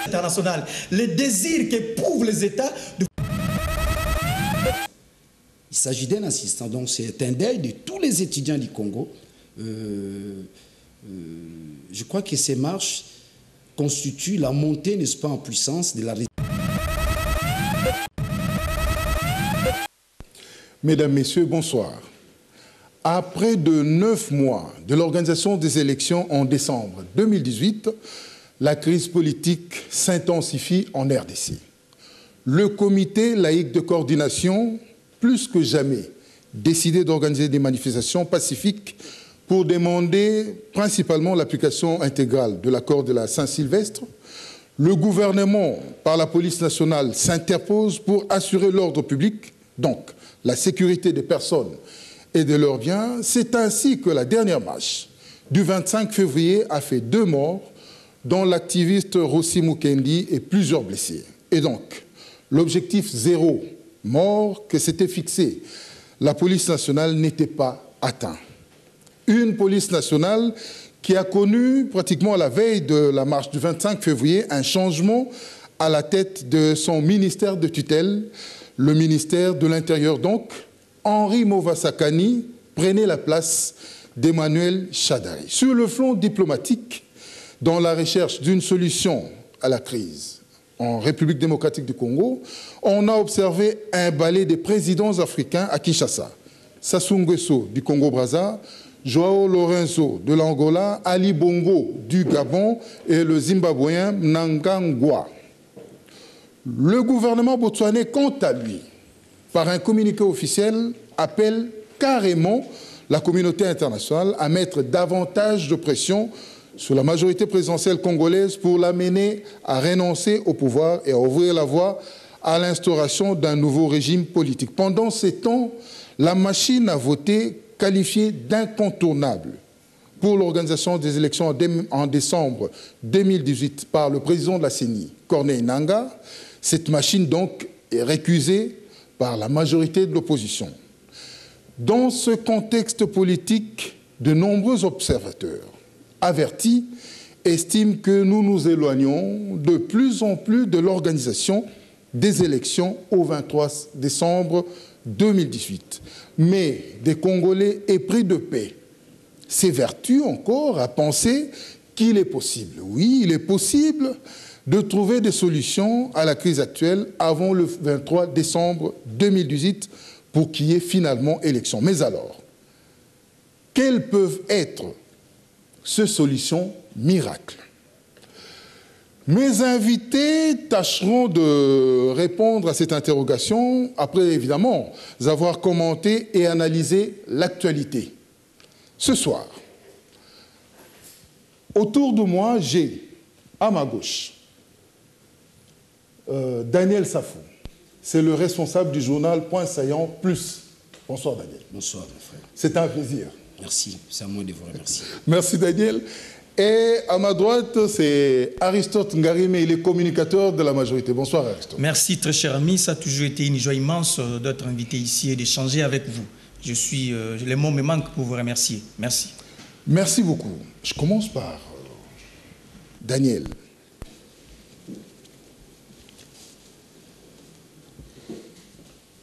international, le désir qu'éprouvent les États de... Il s'agit d'un assistant, donc c'est un deuil de tous les étudiants du Congo. Je crois que ces marches constituent la montée, n'est-ce pas, en puissance de la... Mesdames, Messieurs, bonsoir. Après de 9 mois de l'organisation des élections en décembre 2018, la crise politique s'intensifie en RDC. Le comité laïque de coordination, plus que jamais, décidé d'organiser des manifestations pacifiques pour demander principalement l'application intégrale de l'accord de la Saint-Sylvestre. Le gouvernement, par la police nationale, s'interpose pour assurer l'ordre public, donc la sécurité des personnes et de leurs biens. C'est ainsi que la dernière marche du 25 février a fait 2 morts, dont l'activiste Rossi Mukendi et plusieurs blessés. Et donc, l'objectif 0 mort que s'était fixé la police nationale n'était pas atteint. Une police nationale qui a connu pratiquement à la veille de la marche du 25 février un changement à la tête de son ministère de tutelle, le ministère de l'Intérieur. Donc, Henri Movasakani prenait la place d'Emmanuel Shadari. Sur le front diplomatique, dans la recherche d'une solution à la crise en République démocratique du Congo, on a observé un balai des présidents africains à Kinshasa. Sassou Nguesso du Congo-Brazza, Joao Lourenço de l'Angola, Ali Bongo du Gabon et le Zimbabwéen Mnangagwa. Le gouvernement botswanais, quant à lui, par un communiqué officiel, appelle carrément la communauté internationale à mettre davantage de pression sur la majorité présidentielle congolaise pour l'amener à renoncer au pouvoir et à ouvrir la voie à l'instauration d'un nouveau régime politique. Pendant ces temps, la machine à voter, qualifiée d'incontournable pour l'organisation des élections en décembre 2018 par le président de la CENI, Corneille Nangaa, cette machine donc est récusée par la majorité de l'opposition. Dans ce contexte politique, de nombreux observateurs avertis estiment que nous nous éloignons de plus en plus de l'organisation des élections au 23 décembre 2018. Mais des Congolais épris de paix s'évertuent encore à penser qu'il est possible. Oui, il est possible de trouver des solutions à la crise actuelle avant le 23 décembre 2018 pour qu'il y ait finalement élection. Mais alors, quelles peuvent être ces solutions miracles? Mes invités tâcheront de répondre à cette interrogation après, évidemment, avoir commenté et analysé l'actualité. Ce soir, autour de moi, j'ai, à ma gauche, Daniel Safou. C'est le responsable du journal Point Saillant Plus. Bonsoir, Daniel. Bonsoir, mon frère. C'est un plaisir. Merci, c'est à moi de vous remercier. Merci, Daniel. Et à ma droite, c'est Aristote Ngarime, il est communicateur de la majorité. Bonsoir, Aristote. Merci, très cher ami. Ça a toujours été une joie immense d'être invité ici et d'échanger avec vous. Les mots me manquent pour vous remercier. Merci. Merci beaucoup. Je commence par Daniel.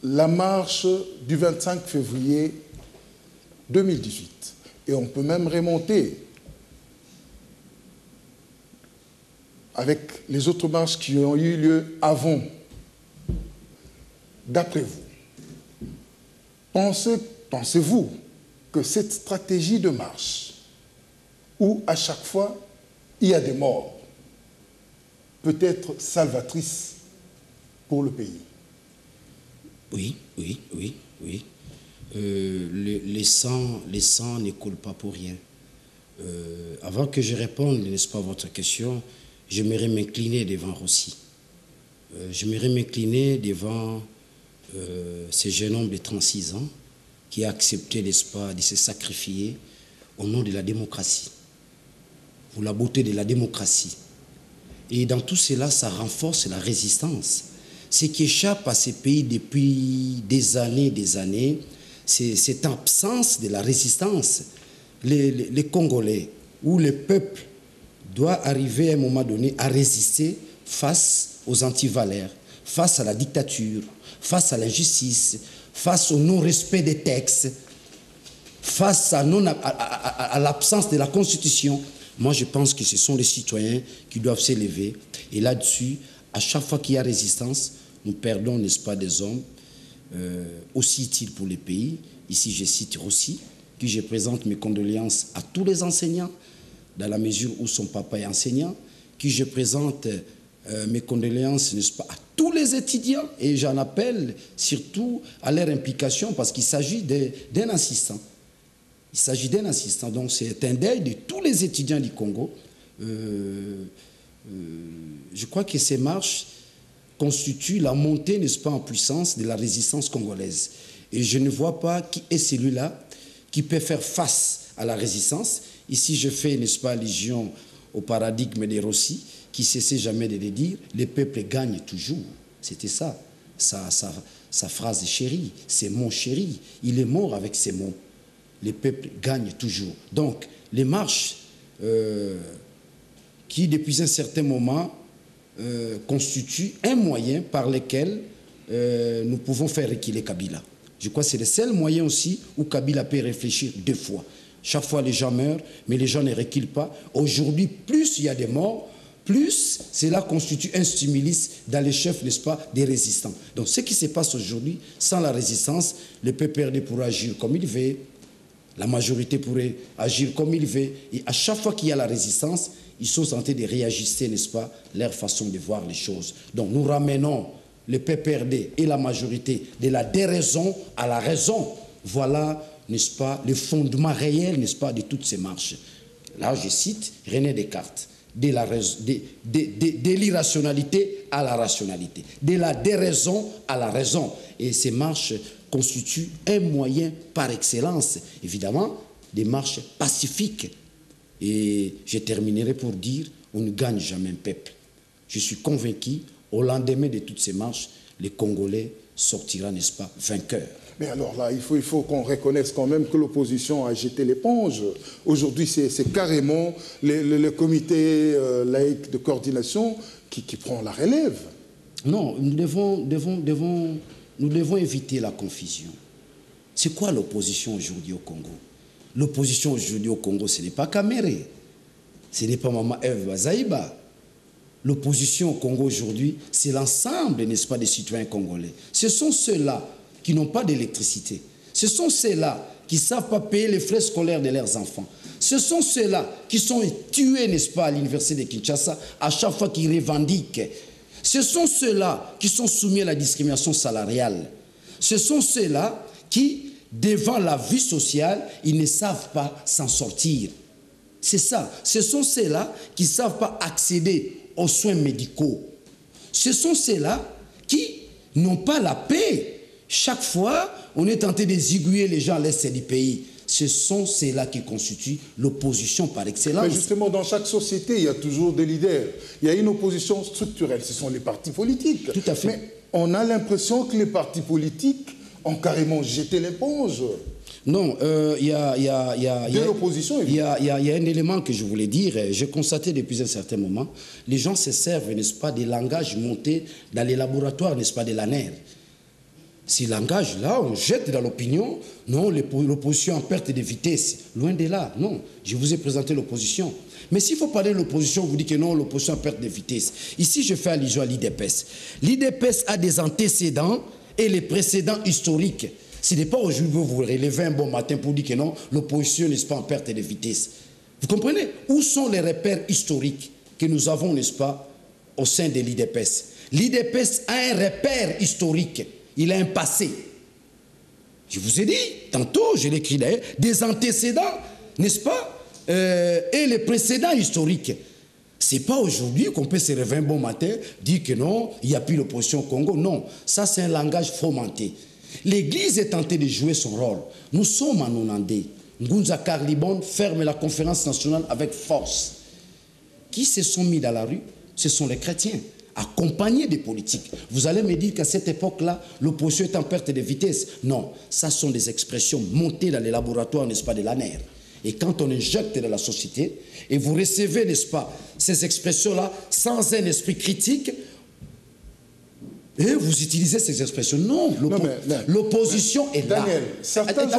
La marche du 25 février 2018, et on peut même remonter avec les autres marches qui ont eu lieu avant. D'après vous, pensez-vous que cette stratégie de marche, où à chaque fois il y a des morts, peut être salvatrice pour le pays? Oui. Les sangs ne coulent pas pour rien. Avant que je réponde, n'est-ce pas, à votre question, j'aimerais m'incliner devant Rossi. J'aimerais m'incliner devant ce jeune homme de 36 ans qui a accepté, n'est-ce pas, de se sacrifier au nom de la démocratie, pour la beauté de la démocratie. Et dans tout cela, ça renforce la résistance. Ce qui échappe à ces pays depuis des années, c'est cette absence de la résistance. Les Congolais ou le peuple doit arriver à un moment donné à résister face aux antivaleurs, face à la dictature, face à l'injustice, face au non-respect des textes, face à l'absence de la Constitution. Moi, je pense que ce sont les citoyens qui doivent s'élever. Et là-dessus, à chaque fois qu'il y a résistance, nous perdons, n'est-ce pas, des hommes aussi utiles pour les pays. Ici, je cite Rossi, que je présente mes condoléances à tous les enseignants, dans la mesure où son papa est enseignant, que je présente mes condoléances, n'est-ce pas, à tous les étudiants, et j'en appelle surtout à leur implication, parce qu'il s'agit d'un assistant. Il s'agit d'un assistant, donc c'est un deuil de tous les étudiants du Congo. Je crois que ces marches constituent la montée, n'est-ce pas, en puissance de la résistance congolaise. Et je ne vois pas qui est celui-là qui peut faire face à la résistance. Ici, je fais, n'est-ce pas, allusion au paradigme de Rossi, qui ne cessait jamais de le dire, les peuples gagnent toujours. C'était ça, sa phrase chérie, c'est mon chéri. Il est mort avec ces mots. Les peuples gagnent toujours. Donc, les marches qui, depuis un certain moment, constituent un moyen par lequel nous pouvons faire reculer Kabila. Je crois que c'est le seul moyen aussi où Kabila peut réfléchir deux fois. Chaque fois, les gens meurent, mais les gens ne reculent pas. Aujourd'hui, plus il y a des morts, plus cela constitue un stimulus dans les chefs, n'est-ce pas, des résistants. Donc, ce qui se passe aujourd'hui, sans la résistance, le PPRD pourra agir comme il veut, la majorité pourrait agir comme il veut, et à chaque fois qu'il y a la résistance, ils sont tentés de réajuster, n'est-ce pas, leur façon de voir les choses. Donc, nous ramenons le PPRD et la majorité de la déraison à la raison. Voilà, n'est-ce pas, le fondement réel, n'est-ce pas, de toutes ces marches. Là, je cite René Descartes, de l'irrationalité à la rationalité, de la déraison à la raison. Et ces marches constituent un moyen par excellence, évidemment, des marches pacifiques. Et je terminerai pour dire, on ne gagne jamais un peuple. Je suis convaincu, au lendemain de toutes ces marches, les Congolais sortiront, n'est-ce pas, vainqueurs. Mais alors là, il faut qu'on reconnaisse quand même que l'opposition a jeté l'éponge. Aujourd'hui, c'est carrément le comité laïque de coordination qui prend la relève. Non, nous devons éviter la confusion. C'est quoi l'opposition aujourd'hui au Congo? L'opposition aujourd'hui au Congo, ce n'est pas Kamere, ce n'est pas Maman Eve Bazaïba. L'opposition au Congo aujourd'hui, c'est l'ensemble, n'est-ce pas, des citoyens congolais. Ce sont ceux-là qui n'ont pas d'électricité. Ce sont ceux-là qui ne savent pas payer les frais scolaires de leurs enfants. Ce sont ceux-là qui sont tués, n'est-ce pas, à l'université de Kinshasa, à chaque fois qu'ils revendiquent. Ce sont ceux-là qui sont soumis à la discrimination salariale. Ce sont ceux-là qui, devant la vie sociale, ils ne savent pas s'en sortir. C'est ça. Ce sont ceux-là qui ne savent pas accéder aux soins médicaux. Ce sont ceux-là qui n'ont pas la paix. Chaque fois, on est tenté de zigouiller les gens à l'est du pays. Ce sont ceux-là qui constituent l'opposition par excellence. Mais justement, dans chaque société, il y a toujours des leaders. Il y a une opposition structurelle, ce sont les partis politiques. Tout à fait. Mais on a l'impression que les partis politiques ont carrément jeté l'éponge. Non, il y a un élément que je voulais dire. J'ai constaté depuis un certain moment, les gens se servent, n'est-ce pas, des langages montés dans les laboratoires, n'est-ce pas, de l'ANER. Ces langages-là, on jette dans l'opinion, non, l'opposition en perte de vitesse. Loin de là, non. Je vous ai présenté l'opposition. Mais s'il faut parler de l'opposition, vous dites que non, l'opposition en perte de vitesse. Ici, je fais allusion à l'IDPS. L'IDPS a des antécédents et les précédents historiques. Ce n'est pas aujourd'hui que vous vous relevez un bon matin pour dire que non, l'opposition n'est pas en perte de vitesse. Vous comprenez? Où sont les repères historiques que nous avons, n'est-ce pas, au sein de l'IDPS? L'IDPS a un repère historique. Il a un passé. Je vous ai dit, tantôt, je l'écris d'ailleurs, des antécédents, n'est-ce pas, et les précédents historiques. Ce n'est pas aujourd'hui qu'on peut se réveiller un bon matin, dire que non, il n'y a plus l'opposition au Congo. Non, ça c'est un langage fomenté. L'Église est tentée de jouer son rôle. Nous sommes en Nonandé. Ngunza Karlibon ferme la conférence nationale avec force. Qui se sont mis dans la rue? Ce sont les chrétiens, accompagnés des politiques. Vous allez me dire qu'à cette époque-là, l'opposition est en perte de vitesse. Non, ça sont des expressions montées dans les laboratoires, n'est-ce pas, de l'ANER. Et quand on injecte dans la société, et vous recevez, n'est-ce pas, ces expressions-là, sans un esprit critique, et vous utilisez ces expressions. Non, l'opposition est là. Daniel, certains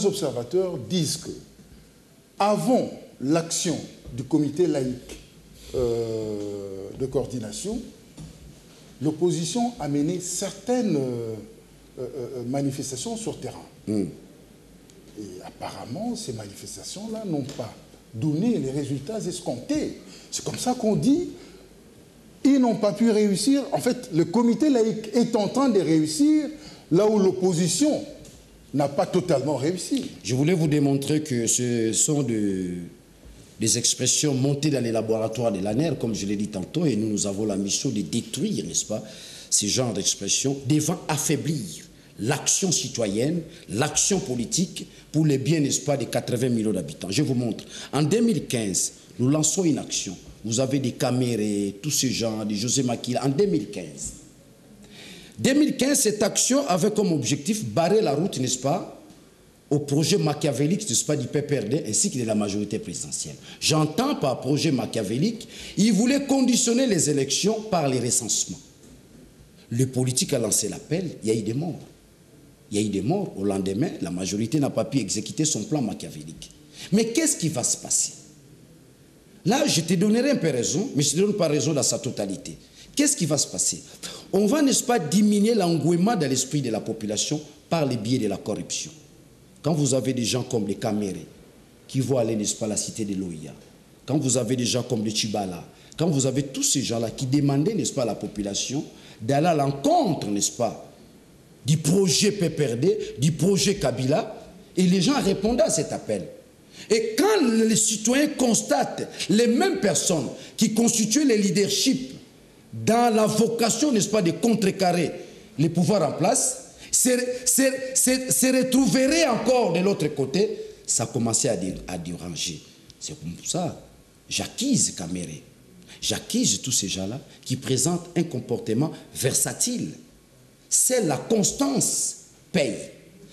observateurs disent que, avant l'action du comité laïque de coordination, l'opposition a mené certaines manifestations sur terrain. Et apparemment, ces manifestations-là n'ont pas donné les résultats escomptés. C'est comme ça qu'on dit, ils n'ont pas pu réussir. En fait, le comité laïque est en train de réussir là où l'opposition n'a pas totalement réussi. Je voulais vous démontrer que ce sont des expressions montées dans les laboratoires de l'ANER, comme je l'ai dit tantôt, et nous avons la mission de détruire, n'est-ce pas, ces genres d'expressions, devant affaiblir l'action citoyenne, l'action politique, pour le bien, n'est-ce pas, des 80 millions d'habitants. Je vous montre. En 2015, nous lançons une action. Vous avez des Caméré, tous ces gens, des José Makila, en 2015. 2015, cette action avait comme objectif barrer la route, n'est-ce pas, au projet machiavélique, n'est-ce pas, du PPRD ainsi que de la majorité présidentielle. J'entends par projet machiavélique, ils voulaient conditionner les élections par les recensements. Le politique a lancé l'appel, il y a eu des morts. Il y a eu des morts. Au lendemain, la majorité n'a pas pu exécuter son plan machiavélique. Mais qu'est-ce qui va se passer? Là, je te donnerai un peu raison, mais je ne te donne pas raison dans sa totalité. Qu'est-ce qui va se passer? On va, n'est-ce pas, diminuer l'engouement dans l'esprit de la population par le biais de la corruption. Quand vous avez des gens comme les Caméré, qui vont aller, n'est-ce pas, à la cité de l'OIA, quand vous avez des gens comme les Chibala, quand vous avez tous ces gens-là qui demandaient, n'est-ce pas, à la population d'aller à l'encontre, n'est-ce pas, du projet PPRD, du projet Kabila, et les gens répondaient à cet appel. Et quand les citoyens constatent les mêmes personnes qui constituent les leaderships dans la vocation, n'est-ce pas, de contrecarrer les pouvoirs en place, se retrouveraient encore de l'autre côté, ça commençait à déranger. C'est comme ça. J'accuse Caméré, j'accuse tous ces gens-là qui présentent un comportement versatile. C'est la constance paye.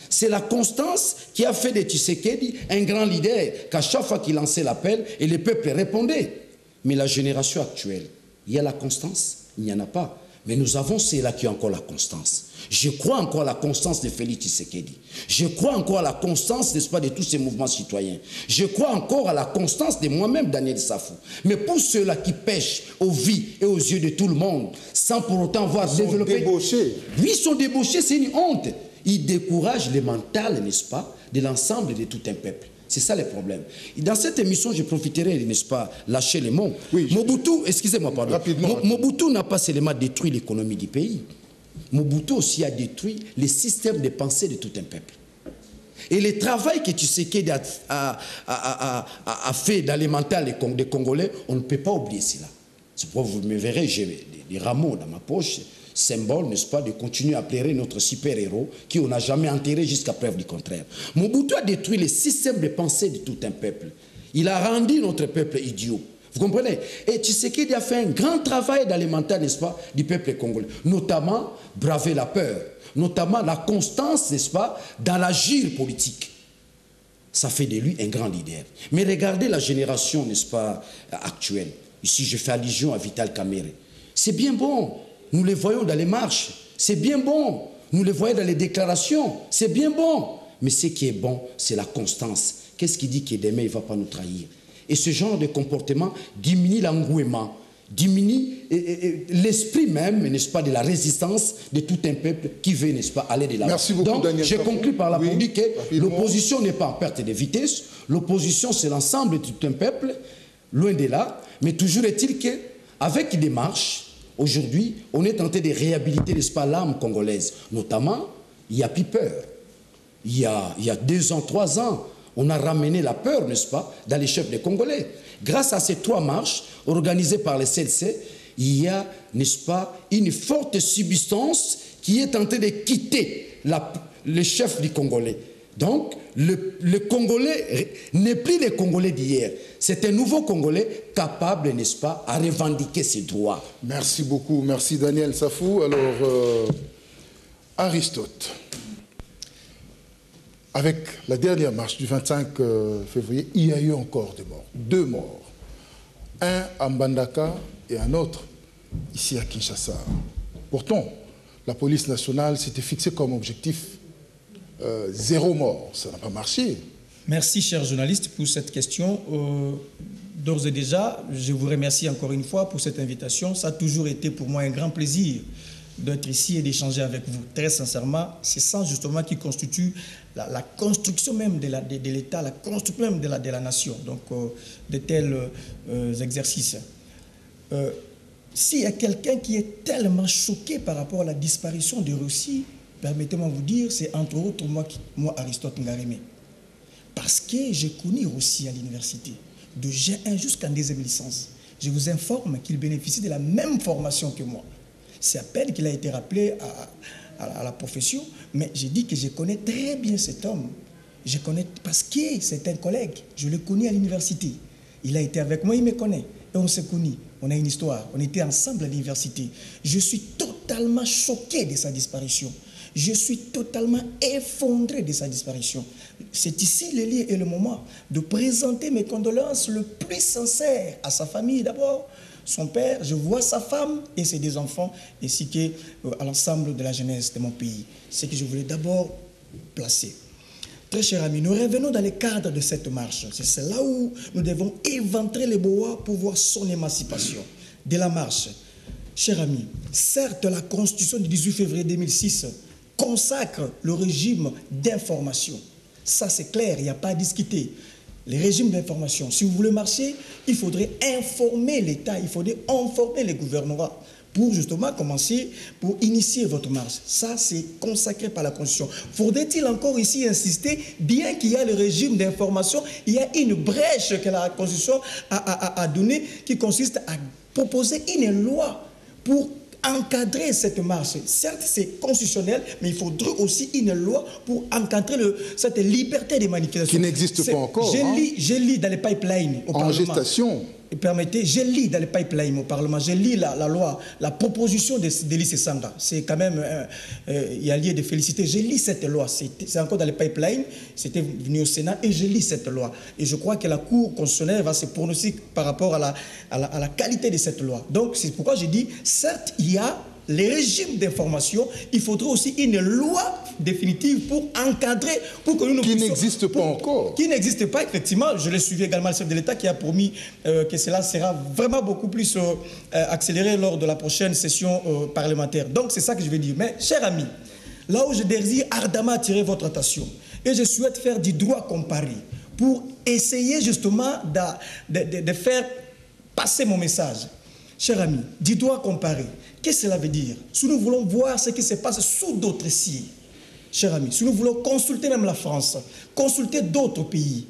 C'est la constance qui a fait de Tshisekedi un grand leader, qu'à chaque fois qu'il lançait l'appel, et le peuple répondait. Mais la génération actuelle, il y a la constance? Il n'y en a pas. Mais nous avons ceux-là qui ont encore la constance. Je crois encore à la constance de Félix Tshisekedi. Je crois encore à la constance, n'est-ce pas, de tous ces mouvements citoyens. Je crois encore à la constance de moi-même, Daniel Safou. Mais pour ceux-là qui pêchent aux vies et aux yeux de tout le monde, sans pour autant voir développer... Ils sont débauchés. Oui, ils sont débauchés, c'est une honte. Ils découragent le mental, n'est-ce pas, de l'ensemble de tout un peuple. C'est ça le problème. Et dans cette émission, je profiterai, n'est-ce pas, lâcher les mots. Oui, Mobutu, excusez-moi, pardon. Rapidement. Mobutu n'a pas seulement détruit l'économie du pays. Mobutu aussi a détruit les systèmes de pensée de tout un peuple. Et le travail que Tshisekedi a fait dans les mentales des Congolais, on ne peut pas oublier cela. C'est pourquoi vous me verrez, j'ai des rameaux dans ma poche, symbole, n'est-ce pas, de continuer à plairer notre super-héros qui on n'a jamais enterré jusqu'à preuve du contraire. Mobutu a détruit les systèmes de pensée de tout un peuple. Il a rendu notre peuple idiot. Vous comprenez? Et Tshisekedi a fait un grand travail dans les mentales, n'est-ce pas, du peuple congolais. Notamment, braver la peur. Notamment, la constance, n'est-ce pas, dans l'agir politique. Ça fait de lui un grand leader. Mais regardez la génération, n'est-ce pas, actuelle. Ici, je fais allusion à Vital Kamerhe. C'est bien bon. Nous les voyons dans les marches. C'est bien bon. Nous les voyons dans les déclarations. C'est bien bon. Mais ce qui est bon, c'est la constance. Qu'est-ce qui dit que demain, il ne va pas nous trahir? Et ce genre de comportement diminue l'engouement, diminue l'esprit même, n'est-ce pas, de la résistance de tout un peuple qui veut, n'est-ce pas, aller de l'avant. Merci beaucoup, donc, Daniel. Je conclue par là pour dire que l'opposition n'est pas en perte de vitesse. L'opposition, c'est l'ensemble de tout un peuple, loin de là. Mais toujours est-il qu'avec des marches, aujourd'hui, on est tenté de réhabiliter, n'est-ce pas, l'âme congolaise. Notamment, il n'y a plus peur. Il y a 2 ans, 3 ans, on a ramené la peur, n'est-ce pas, dans les chefs des Congolais. Grâce à ces 3 marches organisées par les CLC, il y a, n'est-ce pas, une forte substance qui est tentée de quitter les chefs du Congolais. Donc, le Congolais n'est plus le Congolais d'hier. C'est un nouveau Congolais capable, n'est-ce pas, à revendiquer ses droits. Merci beaucoup. Merci Daniel Safou. Alors, Aristote. avec la dernière marche du 25 février, il y a eu encore des morts, 2 morts. Un à Mbandaka et un autre ici à Kinshasa. Pourtant, la police nationale s'était fixée comme objectif 0 mort. Ça n'a pas marché. Merci, cher journaliste, pour cette question. D'ores et déjà, je vous remercie encore une fois pour cette invitation. Ça a toujours été pour moi un grand plaisir d'être ici et d'échanger avec vous. Très sincèrement, c'est ça justement qui constitue la construction même de l'État, la construction même de la nation. Donc, de tels exercices. S'il y a quelqu'un qui est tellement choqué par rapport à la disparition de Russie, permettez-moi de vous dire, c'est entre autres moi Aristote Ngarémé. Parce que j'ai connu Russie à l'université, de G1 jusqu'en 2e licence. Je vous informe qu'il bénéficie de la même formation que moi. C'est à peine qu'il a été rappelé à la profession, mais j'ai dit que je connais très bien cet homme. Je connais parce que c'est un collègue. Je le connais à l'université. Il a été avec moi, il me connaît. Et on s'est connus. On a une histoire. On était ensemble à l'université. Je suis totalement choqué de sa disparition. Je suis totalement effondré de sa disparition. C'est ici le lieu et le moment de présenter mes condoléances le plus sincères à sa famille d'abord, son père, je vois sa femme et ses 2 enfants, ainsi qu'à l'ensemble de la jeunesse de mon pays. C'est que je voulais d'abord placer. Très chers amis, nous revenons dans le cadre de cette marche. C'est là où nous devons éventrer les bois pour voir son émancipation. De la marche, chers amis, certes la Constitution du 18 février 2006 consacre le régime d'information. Ça c'est clair, il n'y a pas à discuter. Les régimes d'information, si vous voulez marcher, il faudrait informer l'État, il faudrait informer les gouvernements pour justement commencer, pour initier votre marche. Ça, c'est consacré par la Constitution. Faudrait-il encore ici insister, bien qu'il y a le régime d'information, il y a une brèche que la Constitution a donnée qui consiste à proposer une loi pour encadrer cette marche. Certes, c'est constitutionnel, mais il faudrait aussi une loi pour encadrer cette liberté des manifestations. Qui n'existe pas encore. Je lis dans les pipelines au Parlement. En gestation. Permettez, je lis dans les pipelines au Parlement, je lis la loi, la proposition d'Elice Sanga. C'est quand même, il y a lieu de féliciter. Je lis cette loi, c'est encore dans les pipelines, c'était venu au Sénat et je lis cette loi. Et je crois que la Cour constitutionnelle va se prononcer par rapport à la qualité de cette loi. Donc c'est pourquoi je dis, certes, il y a les régimes d'information, il faudrait aussi une loi définitive pour encadrer, pour que nous qui n'existe pas encore. Qui n'existe pas, effectivement. Je l'ai suivi également le chef de l'État qui a promis que cela sera vraiment beaucoup plus accéléré lors de la prochaine session parlementaire. Donc c'est ça que je vais dire. Mais, chers amis, là où je désire ardemment attirer votre attention, et je souhaite faire du droit comparé pour essayer justement de faire passer mon message. Chers amis, du droit comparé, qu'est-ce que cela veut dire? Si nous voulons voir ce qui se passe sous d'autres cieux, chers amis, si nous voulons consulter même la France, consulter d'autres pays,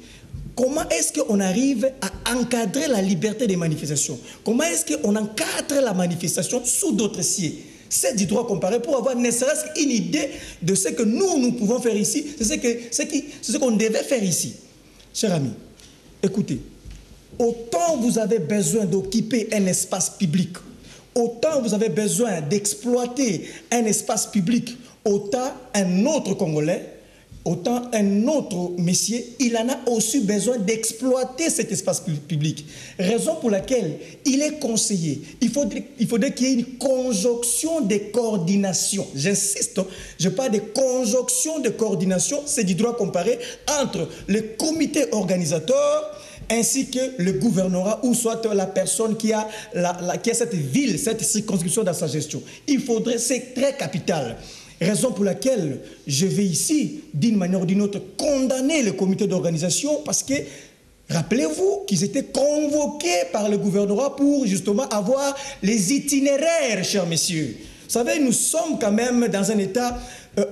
comment est-ce qu'on arrive à encadrer la liberté des manifestations? Comment est-ce qu'on encadre la manifestation sous d'autres cieux? C'est du droit comparé pour avoir ne serait-ce qu'une idée de ce que nous pouvons faire ici, c'est ce qu'on devait faire ici. Chers amis, écoutez, autant vous avez besoin d'occuper un espace public, autant vous avez besoin d'exploiter un espace public, autant un autre Congolais, autant un autre monsieur, il en a aussi besoin d'exploiter cet espace public. Raison pour laquelle il est conseillé, il faudrait qu'il y ait une conjonction de coordination. J'insiste, je parle de conjonction de coordination, c'est du droit comparé entre le comité organisateur ainsi que le gouvernorat ou soit la personne qui a cette ville, cette circonscription dans sa gestion. Il faudrait, c'est très capital. Raison pour laquelle je vais ici, d'une manière ou d'une autre, condamner le comité d'organisation parce que, rappelez-vous qu'ils étaient convoqués par le gouvernorat pour justement avoir les itinéraires, chers messieurs. Vous savez, nous sommes quand même dans un État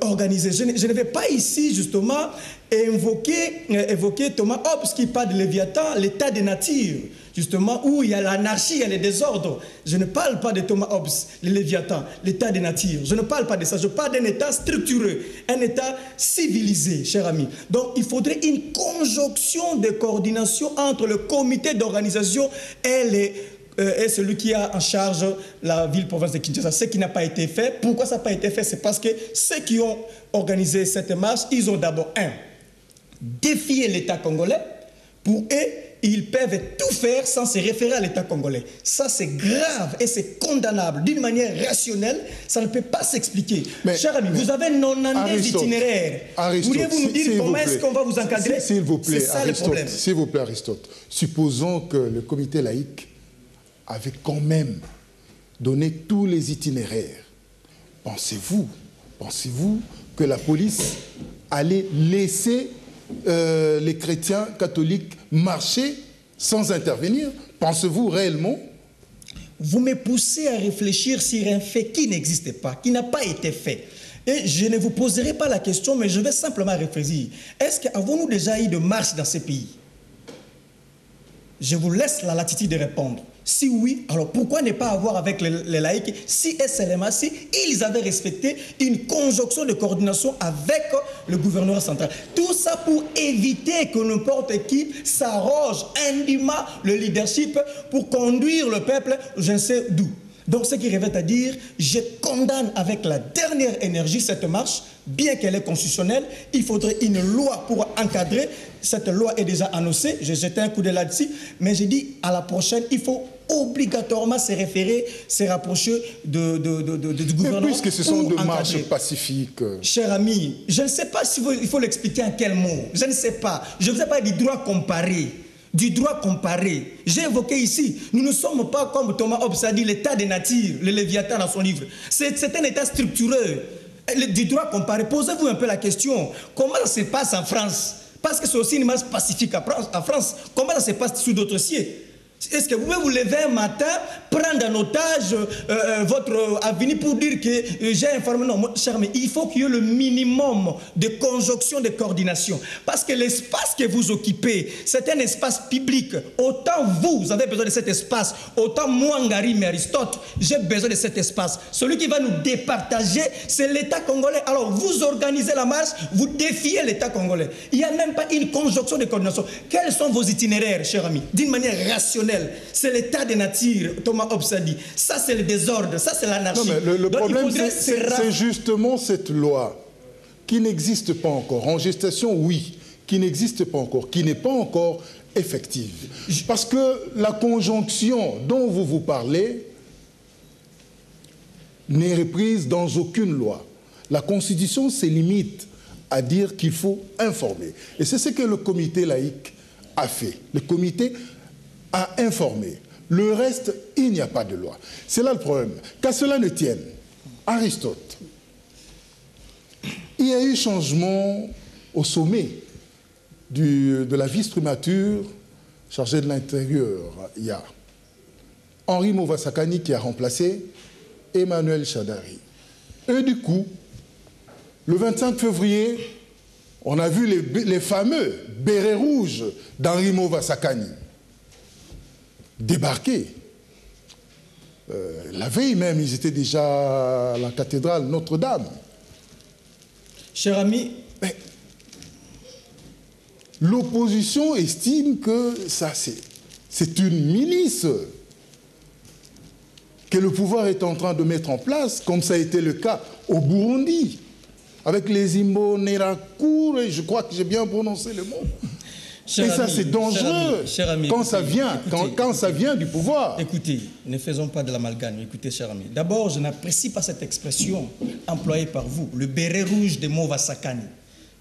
organisé. Je ne vais pas ici, justement, évoquer Thomas Hobbes qui parle de Léviathan, l'état de nature, justement, où il y a l'anarchie, il y a le désordre. Je ne parle pas de Thomas Hobbes, le Léviathan, l'état de nature. Je ne parle pas de ça. Je parle d'un État structuré, un État civilisé, chers amis. Donc, il faudrait une conjonction de coordination entre le comité d'organisation et celui qui a en charge la ville-province de Kinshasa. Ce qui n'a pas été fait. Pourquoi ça n'a pas été fait? C'est parce que ceux qui ont organisé cette marche, ils ont d'abord, défier l'État congolais. Pour eux, ils peuvent tout faire sans se référer à l'État congolais. Ça, c'est grave et c'est condamnable. D'une manière rationnelle, ça ne peut pas s'expliquer. Cher ami, vous avez 90 itinéraires. Pourriez-vous nous dire comment est-ce qu'on va vous encadrer? S'il vous plaît, c'est ça le problème. S'il vous plaît, Aristote. Supposons que le comité laïque avait quand même donné tous les itinéraires. Pensez-vous que la police allait laisser les chrétiens catholiques marcher sans intervenir? Pensez-vous réellement? Vous me poussez à réfléchir sur un fait qui n'existe pas, qui n'a pas été fait. Et je ne vous poserai pas la question, mais je vais simplement réfléchir. Est-ce qu'avons-nous déjà eu de marche dans ces pays? Je vous laisse la latitude de répondre. Si oui, alors pourquoi ne pas avoir avec les laïcs si SLMA, si ils avaient respecté une conjonction de coordination avec le gouvernement central? Tout ça pour éviter que n'importe qui s'arroge indûment le leadership pour conduire le peuple je ne sais d'où. Donc ce qui revient à dire, je condamne avec la dernière énergie cette marche, bien qu'elle est constitutionnelle, il faudrait une loi pour encadrer. Cette loi est déjà annoncée, j'ai jeté un coup de là-dessus, mais j'ai dit à la prochaine, il faut obligatoirement se référer, se rapprocher du gouvernement. Mais puisque ce sont de marches pacifiques. Cher ami, je ne sais pas il faut l'expliquer en quel mot. Je ne sais pas. Je ne sais pas du droit comparé. Du droit comparé. J'ai évoqué ici, nous ne sommes pas comme Thomas Hobbes a dit, l'état des natures, le Léviathan dans son livre. C'est un état structureux. Du droit comparé. Posez-vous un peu la question, comment ça se passe en France? Parce que c'est aussi une marche pacifique en France. Comment ça se passe sous d'autres cieux? Est-ce que vous pouvez vous lever un matin, prendre en otage votre avenir pour dire que j'ai informé? Non, cher ami, il faut qu'il y ait le minimum de conjonction, de coordination. Parce que l'espace que vous occupez, c'est un espace public. Autant vous avez besoin de cet espace, autant moi, Ngari, mais Aristote, j'ai besoin de cet espace. Celui qui va nous départager, c'est l'État congolais. Alors, vous organisez la marche, vous défiez l'État congolais. Il n'y a même pas une conjonction de coordination. Quels sont vos itinéraires, cher ami? D'une manière rationnelle. C'est l'état de nature, Thomas Hobbes a dit. Ça, c'est le désordre, ça, c'est l'anarchie. Non, mais le problème, c'est justement cette loi qui n'existe pas encore. En gestation, oui, qui n'existe pas encore, qui n'est pas encore effective. Parce que la conjonction dont vous parlez n'est reprise dans aucune loi. La Constitution se limite à dire qu'il faut informer. Et c'est ce que le comité laïque a fait. Le comité a informé. Le reste, il n'y a pas de loi. C'est là le problème. Qu'à cela ne tienne, Aristote, il y a eu changement au sommet de la vice-primature chargée de l'intérieur. Il y a Henri Movasakani qui a remplacé Emmanuel Chadari. Et du coup, le 25 février, on a vu les fameux bérets rouges d'Henri Movasakani débarquer. La veille même, ils étaient déjà à la cathédrale Notre-Dame. Cher ami, l'opposition estime que ça, c'est une milice que le pouvoir est en train de mettre en place, comme ça a été le cas au Burundi, avec les Imbonerakure, et je crois que j'ai bien prononcé le mot. Et ça, c'est dangereux quand ça vient du pouvoir. Écoutez, ne faisons pas de l'amalgame. Écoutez, cher ami. D'abord, je n'apprécie pas cette expression employée par vous, le béret rouge de Movasakani.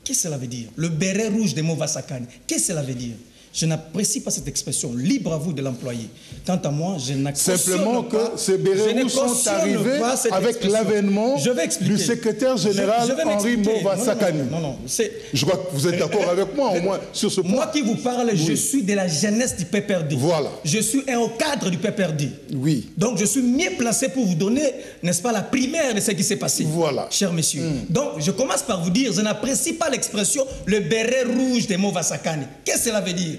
Qu'est-ce que cela veut dire? Le béret rouge de Movasakani. Qu'est-ce que cela veut dire? Je n'apprécie pas cette expression. Libre à vous de l'employer. Quant à moi, je n'accepte pas. Simplement que ces bérets rouges sont arrivés avec l'avènement du secrétaire général Henri Movasakani. Non. Je crois que vous êtes d'accord avec moi, au moins, sur ce point. Moi qui vous parle, oui. Je suis de la jeunesse du PPRD. Voilà. Je suis au cadre du PPRD. Oui. Donc, je suis mieux placé pour vous donner, n'est-ce pas, la primaire de ce qui s'est passé. Voilà. Cher monsieur. Donc, je commence par vous dire, je n'apprécie pas l'expression le béret rouge de Movasakani. Qu'est-ce que cela veut dire?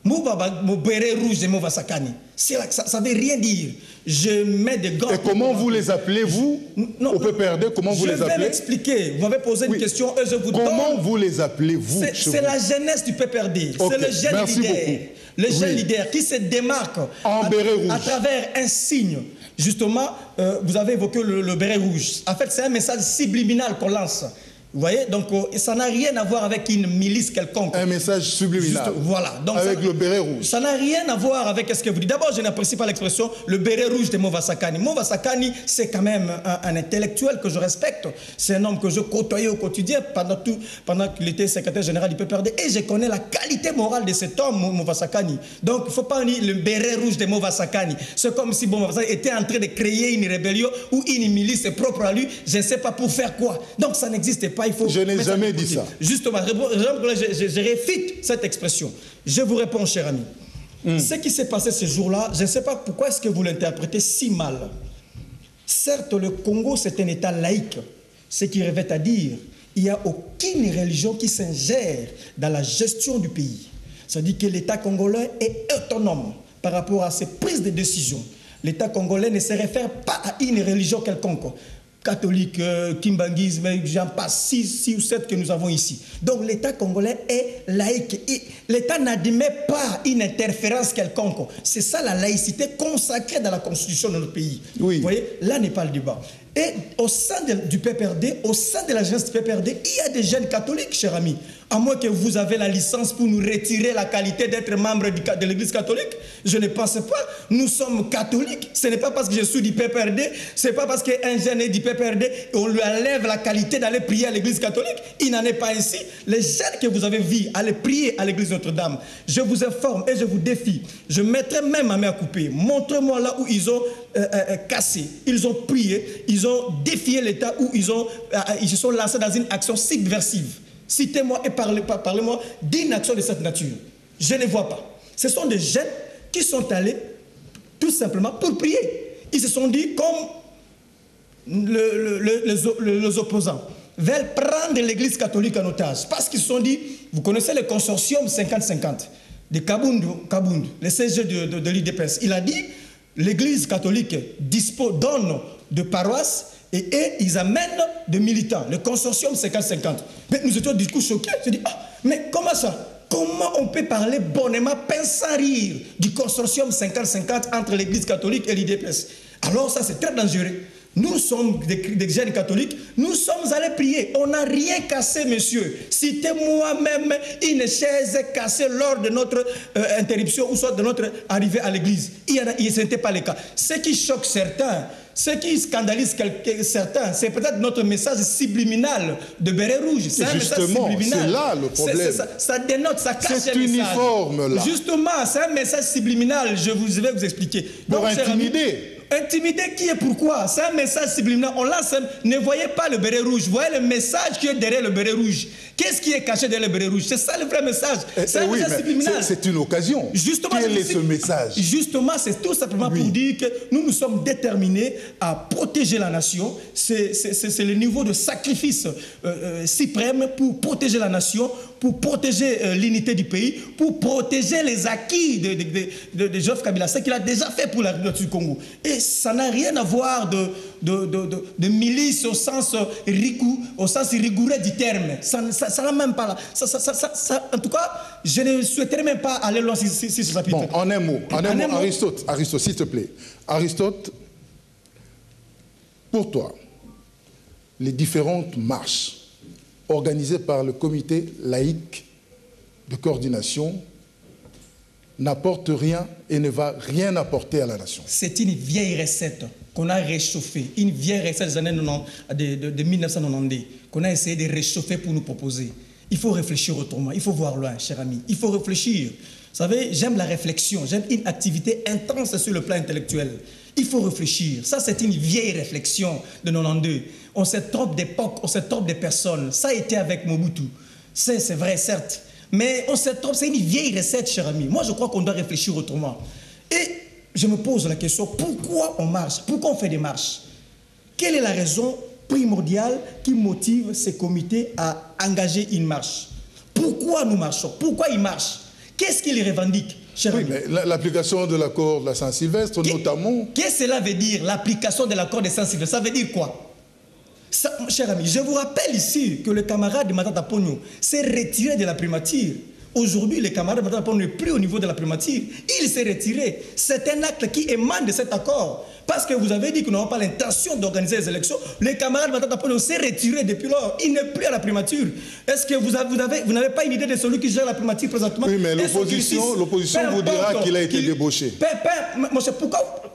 Mon béret rouge de Movasakani. Ça ne veut rien dire. Je mets des gants. Et comment vous les appelez, vous, au PPRD? Comment vous les appelez? Je vais m'expliquer. Vous m'avez posé une question et je vous donne. Comment vous les appelez, vous? C'est la jeunesse du PPRD. Okay. C'est le jeune leader. Le jeune leader qui se démarque à travers un signe. Justement, vous avez évoqué le béret rouge. En fait, c'est un message subliminal qu'on lance. Vous voyez, donc ça n'a rien à voir avec une milice quelconque. Un message subliminal. Juste, voilà. Donc, avec le béret rouge. Ça n'a rien à voir avec ce que vous dites. D'abord, je n'apprécie pas l'expression le béret rouge de Mova Sakani. Mova Sakani, c'est quand même un intellectuel que je respecte. C'est un homme que je côtoyais au quotidien pendant qu'il était secrétaire général du PPRD. Et je connais la qualité morale de cet homme, Mova Sakani. Donc, il ne faut pas nier le béret rouge de Mova Sakani. C'est comme si Mova Sakani était en train de créer une rébellion ou une milice propre à lui. Je ne sais pas pour faire quoi. Donc, ça n'existe pas. Je n'ai jamais dit ça. Justement, je réfute cette expression. Je vous réponds, cher ami. Ce qui s'est passé ce jour-là, je ne sais pas pourquoi est-ce que vous l'interprétez si mal. Certes, le Congo, c'est un État laïque. Ce qui revêt à dire, il n'y a aucune religion qui s'ingère dans la gestion du pays. C'est-à-dire que l'État congolais est autonome par rapport à ses prises de décision. L'État congolais ne se réfère pas à une religion quelconque. Catholique, kimbanguisme, j'en passe 6 ou 7 que nous avons ici. Donc l'État congolais est laïque. L'État n'admet pas une interférence quelconque. C'est ça la laïcité consacrée dans la constitution de notre pays. Oui. Vous voyez, là n'est pas le débat. Et au sein du PPRD, au sein de l'agence du PPRD, il y a des jeunes catholiques, chers amis. À moins que vous avez la licence pour nous retirer la qualité d'être membre de l'Église catholique, je ne pense pas. Nous sommes catholiques. Ce n'est pas parce que je suis du PPRD, ce n'est pas parce qu'un jeune est du PPRD et on lui enlève la qualité d'aller prier à l'Église catholique. Il n'en est pas ainsi. Les jeunes que vous avez vus aller prier à l'Église Notre-Dame, je vous informe et je vous défie. Je mettrai même ma main à couper. Montrez-moi là où ils ont cassé. Ils ont prié, ils ont défié l'État, où ils se sont lancés dans une action subversive. Citez-moi et parlez-moi d'une action de cette nature. Je ne vois pas. Ce sont des jeunes qui sont allés tout simplement pour prier. Ils se sont dit, comme les opposants veulent prendre l'Église catholique en otage, parce qu'ils se sont dit, vous connaissez le consortium 50-50 de Kabundu, le CG de l'IDPS. Il a dit, l'Église catholique donne de paroisses et ils amènent des militants. Le consortium 50-50. Mais nous étions du coup choqués. Je dis, mais comment ça? Comment on peut parler bonnement, sans rire, du consortium 50-50 entre l'Église catholique et l'IDPS? Alors ça, c'est très dangereux. Nous sommes des jeunes catholiques, nous sommes allés prier. On n'a rien cassé, monsieur. Citez-moi même une chaise cassée lors de notre interruption ou soit de notre arrivée à l'église. Ce n'était pas le cas. Ce qui choque certains, ce qui scandalise certains, c'est peut-être notre message subliminal de béret rouge. C'est un message subliminal. C'est là le problème. Ça dénote, ça cache cet un message. uniforme là. Justement, c'est un message subliminal. Je vais vous expliquer. Pour intimider. Intimider qui et pourquoi? C'est un message subliminal. On lance, ne voyez pas le béret rouge, voyez le message qui est derrière le béret rouge. Qu'est-ce qui est caché derrière le béret rouge? C'est ça le vrai message. C'est un message subliminal. C'est une occasion. Justement, quel est ce message? Justement, c'est tout simplement pour dire que nous sommes déterminés à protéger la nation. C'est le niveau de sacrifice suprême pour protéger la nation, pour protéger l'unité du pays, pour protéger les acquis de Joseph Kabila, ce qu'il a déjà fait pour la République du Congo. Et ça n'a rien à voir de milice au sens rigoureux du terme. Ça n'a même pas là. En tout cas, je ne souhaiterais même pas aller loin si ce chapitre. Bon, en un mot, Aristote, s'il te plaît. Aristote, pour toi, les différentes marches organisées par le comité laïque de coordination n'apporte rien et ne va rien apporter à la nation. C'est une vieille recette qu'on a réchauffée, une vieille recette des années de 1990, qu'on a essayé de réchauffer pour nous proposer. Il faut réfléchir autrement, il faut voir loin, cher ami, il faut réfléchir. Vous savez, j'aime la réflexion, j'aime une activité intense sur le plan intellectuel. Il faut réfléchir. Ça, c'est une vieille réflexion de 92. On se trompe d'époque, on se trompe de personnes. Ça a été avec Mobutu. C'est vrai, certes. Mais on se trompe, c'est une vieille recette, cher ami. Moi, je crois qu'on doit réfléchir autrement. Et je me pose la question, pourquoi on marche? Pourquoi on fait des marches? Quelle est la raison primordiale qui motive ces comités à engager une marche? Pourquoi nous marchons? Pourquoi ils marchent? Qu'est-ce qu'ils revendiquent, cher ami? L'application de l'accord de la Saint-Sylvestre, notamment... Qu'est-ce que cela veut dire, l'application de l'accord de Saint-Sylvestre? Ça veut dire quoi? Cher ami, je vous rappelle ici que le camarade de Matata Pogno s'est retiré de la primature Aujourd'hui, les camarades Matata n'est plus au niveau de la primature. Il s'est retiré. C'est un acte qui émane de cet accord. Parce que vous avez dit que nous n'avons pas l'intention d'organiser les élections. Les camarades Matata s'est retiré depuis lors. Il n'est plus à la primature. Est-ce que vous n'avez pas une idée de celui qui gère la primature présentement? Oui, mais l'opposition vous dira qu'il a été débauché.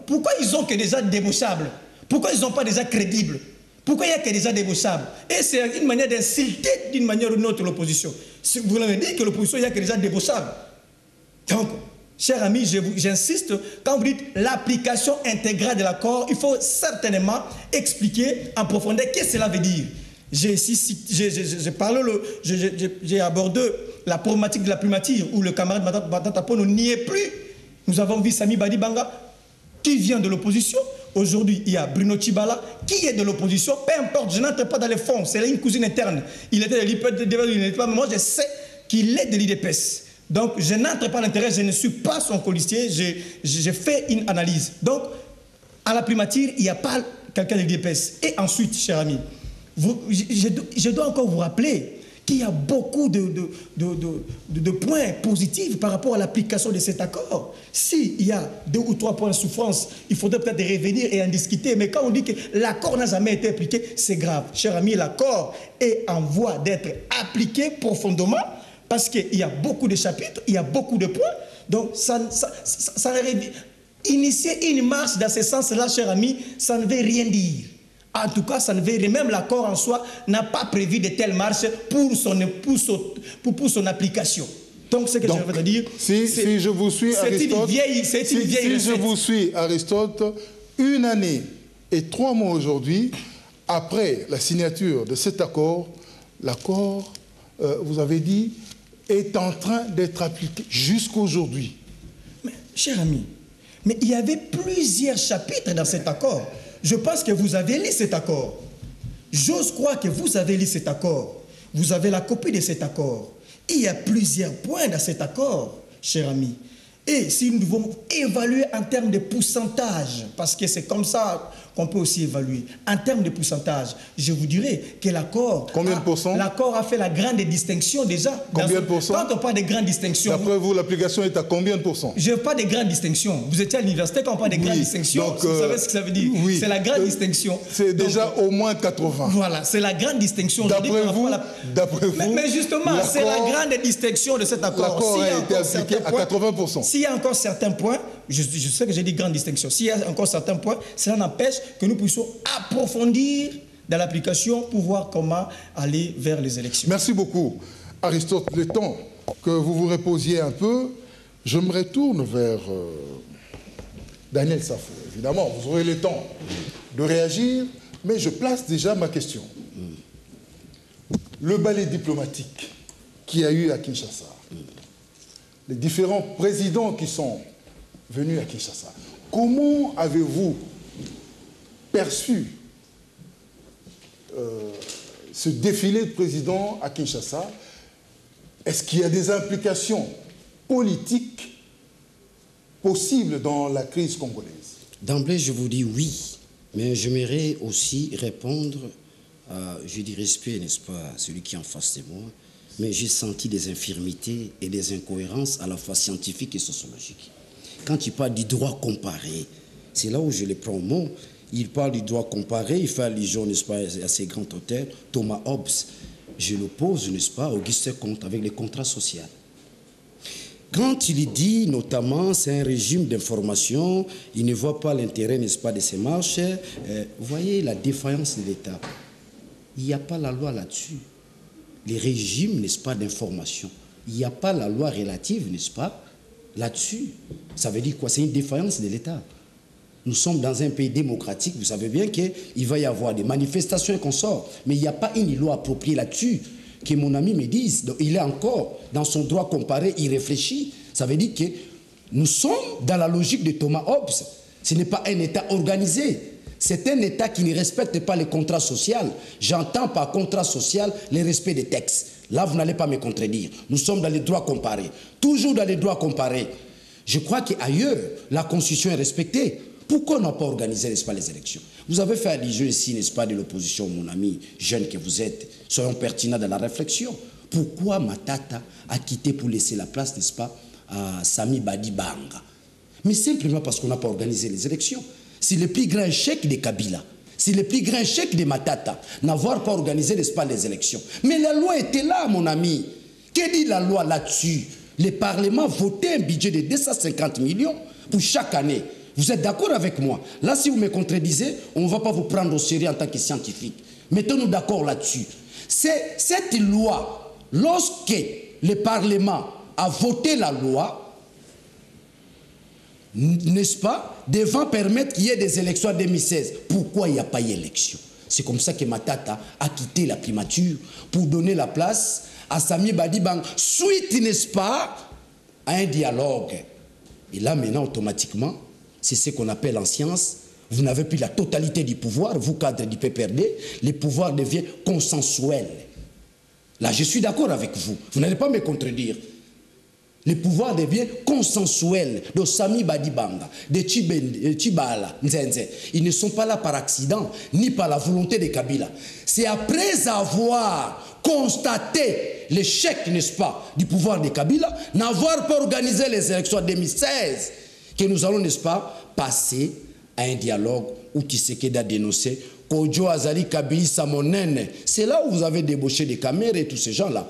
Pourquoi ils ont que des gens débauchables? Pourquoi ils n'ont pas déjà crédibles? Pourquoi il y a que des gens débauchables? Et c'est une manière d'insulter d'une manière ou d'une autre l'opposition. Vous l'avez dit que l'opposition, il y a que des gens débauchables. Donc, chers amis, j'insiste, quand vous dites l'application intégrale de l'accord, il faut certainement expliquer en profondeur qu'est-ce que cela veut dire. J'ai abordé la problématique de la primature où le camarade Matata Ponyo n'y est plus. Nous avons vu Sami Badibanga qui vient de l'opposition. Aujourd'hui, il y a Bruno Tshibala qui est de l'opposition. Peu importe, je n'entre pas dans les fonds. C'est une cousine interne. Il était de l'IPED, mais moi je sais qu'il est de l'IDPS. Donc, je n'entre pas à l'intérêt, je ne suis pas son colistier. J'ai fait une analyse. Donc, à la primature, il n'y a pas quelqu'un de l'IDPS. Et ensuite, cher ami, je dois encore vous rappeler qu'il y a beaucoup de points positifs par rapport à l'application de cet accord. S'il y a 2 ou 3 points de souffrance, il faudrait peut-être revenir et en discuter. Mais quand on dit que l'accord n'a jamais été appliqué, c'est grave. Cher ami, l'accord est en voie d'être appliqué profondément parce qu'il y a beaucoup de chapitres, il y a beaucoup de points. Donc, initier une marche dans ce sens-là, cher ami, ça ne veut rien dire. En tout cas, ça ne veut rien. Même l'accord en soi n'a pas prévu de telles marches pour son application. Donc, ce que je veux dire, si je vous suis, Aristote, je vous suis, Aristote, 1 année et 3 mois aujourd'hui, après la signature de cet accord, l'accord, vous avez dit, est en train d'être appliqué jusqu'aujourd'hui. Mais, cher ami, mais il y avait plusieurs chapitres dans cet accord. Je pense que vous avez lu cet accord. J'ose croire que vous avez lu cet accord. Vous avez la copie de cet accord. Il y a plusieurs points dans cet accord, cher ami. Et si nous devons évaluer en termes de pourcentage, parce que c'est comme ça qu'on peut aussi évaluer, en termes de pourcentage, je vous dirais que l'accord... Combien de pourcents? L'accord a fait la grande distinction déjà. Combien de pourcents? Quand on parle de grande distinction... D'après vous, l'application est à combien de pourcents? Je ne veux pas de grande distinction. Vous étiez à l'université quand on parle de grande distinction. Donc, vous savez ce que ça veut dire? Oui. C'est la grande distinction. C'est déjà au moins 80. Voilà, c'est la grande distinction. D'après vous, mais justement, c'est la grande distinction de cet accord. L'accord a été appliqué à 80%. S'il y a encore certains points, je sais que j'ai dit grande distinction, s'il y a encore certains points, cela n'empêche que nous puissions approfondir dans l'application pour voir comment aller vers les élections. Merci beaucoup. Aristote, le temps que vous vous reposiez un peu, je me retourne vers Daniel Safou. Évidemment, vous aurez le temps de réagir, mais je place déjà ma question. Le ballet diplomatique qu'il y a eu à Kinshasa, les différents présidents qui sont venus à Kinshasa, comment avez-vous perçu ce défilé de présidents à Kinshasa? Est-ce qu'il y a des implications politiques possibles dans la crise congolaise? D'emblée, je vous dis oui, mais j'aimerais aussi répondre à, je dis respect, n'est-ce pas, celui qui est en face de moi, mais j'ai senti des infirmités et des incohérences à la fois scientifiques et sociologiques. Quand il parle du droit comparé, c'est là où je le prends au mot. Il parle du droit comparé, il fait allusion, n'est-ce pas, à ces grands auteurs, Thomas Hobbes. Je l'oppose, n'est-ce pas, Auguste Comte avec les contrats sociaux. Quand il dit, notamment, c'est un régime d'information, il ne voit pas l'intérêt, n'est-ce pas, de ces marches, vous voyez la défaillance de l'État. Il n'y a pas la loi là-dessus. Les régimes, n'est-ce pas, d'information. Il n'y a pas la loi relative, n'est-ce pas, là-dessus. Ça veut dire quoi? C'est une défaillance de l'État. Nous sommes dans un pays démocratique, vous savez bien qu'il va y avoir des manifestations et qu'on sort. Mais il n'y a pas une loi appropriée là-dessus. Que mon ami me dise, donc il est encore dans son droit comparé, il réfléchit. Ça veut dire que nous sommes dans la logique de Thomas Hobbes. Ce n'est pas un État organisé. C'est un État qui ne respecte pas les contrats sociaux. J'entends par contrat social le respect des textes. Là, vous n'allez pas me contredire. Nous sommes dans les droits comparés. Toujours dans les droits comparés. Je crois qu'ailleurs, la Constitution est respectée. Pourquoi on n'a pas organisé, n'est-ce pas, les élections? Vous avez fait allusion ici, n'est-ce pas, de l'opposition, mon ami jeune que vous êtes. Soyons pertinents dans la réflexion. Pourquoi Matata a quitté pour laisser la place, n'est-ce pas, à Sami Badibanga? Mais simplement parce qu'on n'a pas organisé les élections. C'est le plus grand échec de Kabila. C'est le plus grand échec de Matata, n'avoir pas organisé, n'est-ce pas, les élections. Mais la loi était là, mon ami. Que dit la loi là-dessus? Le Parlement votait un budget de 250 millions pour chaque année. Vous êtes d'accord avec moi? Là, si vous me contredisez, on ne va pas vous prendre au sérieux en tant que scientifique. Mettons-nous d'accord là-dessus. C'est cette loi, lorsque le Parlement a voté la loi, n'est-ce pas, devant permettre qu'il y ait des élections en 2016. Pourquoi il n'y a pas eu d'élection? C'est comme ça que Matata a quitté la primature pour donner la place à Sami Badibanga, suite, n'est-ce pas, à un dialogue. Et là, maintenant, automatiquement, c'est ce qu'on appelle en science, vous n'avez plus la totalité du pouvoir, vous, cadre du PPRD, le pouvoir devient consensuel. Là, je suis d'accord avec vous, vous n'allez pas me contredire. Le pouvoir devient consensuel de Sami Badibanga, de Tchibala, Nzenze. Ils ne sont pas là par accident, ni par la volonté de Kabila. C'est après avoir constaté l'échec, n'est-ce pas, du pouvoir de Kabila, n'avoir pas organisé les élections en 2016, que nous allons, n'est-ce pas, passer à un dialogue où Tshisekedi a dénoncé Kodjo Azali Kabila Samonene. C'est là où vous avez débauché des caméras et tous ces gens-là.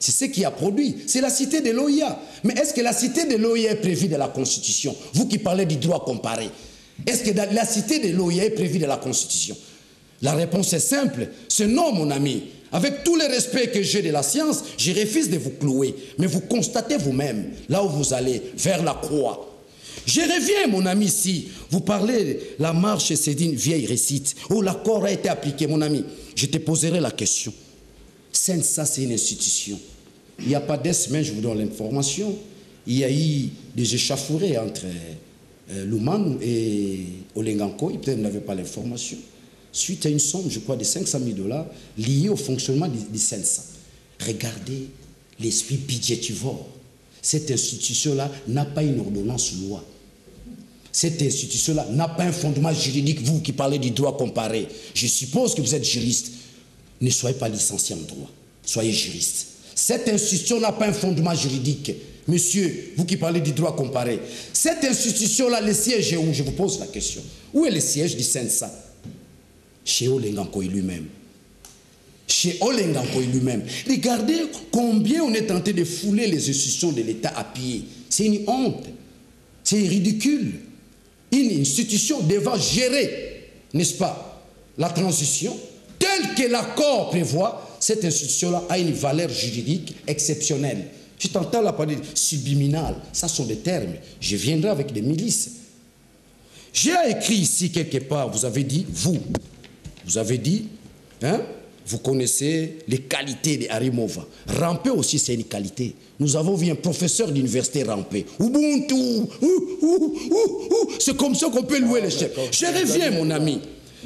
C'est ce qui a produit. C'est la cité de l'OIA. Mais est-ce que la cité de l'OIA est prévue dans la Constitution? Vous qui parlez du droit comparé. Est-ce que la cité de l'OIA est prévue dans la Constitution? La réponse est simple. C'est non, mon ami. Avec tout le respect que j'ai de la science, je refuse de vous clouer. Mais vous constatez vous-même, là où vous allez, vers la croix. Je reviens, mon ami, ici. Vous parlez, la marche, c'est une vieille récite. Oh, l'accord a été appliqué, mon ami. Je te poserai la question. Ça, c'est une institution. Il n'y a pas des semaines, je vous donne l'information, il y a eu des échauffourées entre Luman et Olenganko, peut-être n'avait pas l'information, suite à une somme, je crois, de 500 000 $ liée au fonctionnement du CENSA. Regardez l'esprit budgétivore. Cette institution-là n'a pas une ordonnance loi. Cette institution-là n'a pas un fondement juridique, vous qui parlez du droit comparé. Je suppose que vous êtes juriste. Ne soyez pas licencié en droit, soyez juriste. Cette institution n'a pas un fondement juridique. Monsieur, vous qui parlez du droit comparé, cette institution-là, le siège est où? Je vous pose la question. Où est le siège du CENSA? Chez Olenganko lui-même. Chez Olenganko lui-même. Regardez combien on est tenté de fouler les institutions de l'État à pied. C'est une honte. C'est ridicule. Une institution devant gérer, n'est-ce pas, la transition, tel que l'accord prévoit, cette institution-là a une valeur juridique exceptionnelle. Je t'entends là parler de subliminal, ça sont des termes. Je viendrai avec des milices. J'ai écrit ici quelque part, vous avez dit, vous avez dit, hein, vous connaissez les qualités de Arimova. Ramper aussi, c'est une qualité. Nous avons vu un professeur d'université ramper. Ubuntu, c'est comme ça qu'on peut louer les chefs. Je reviens, mon ami.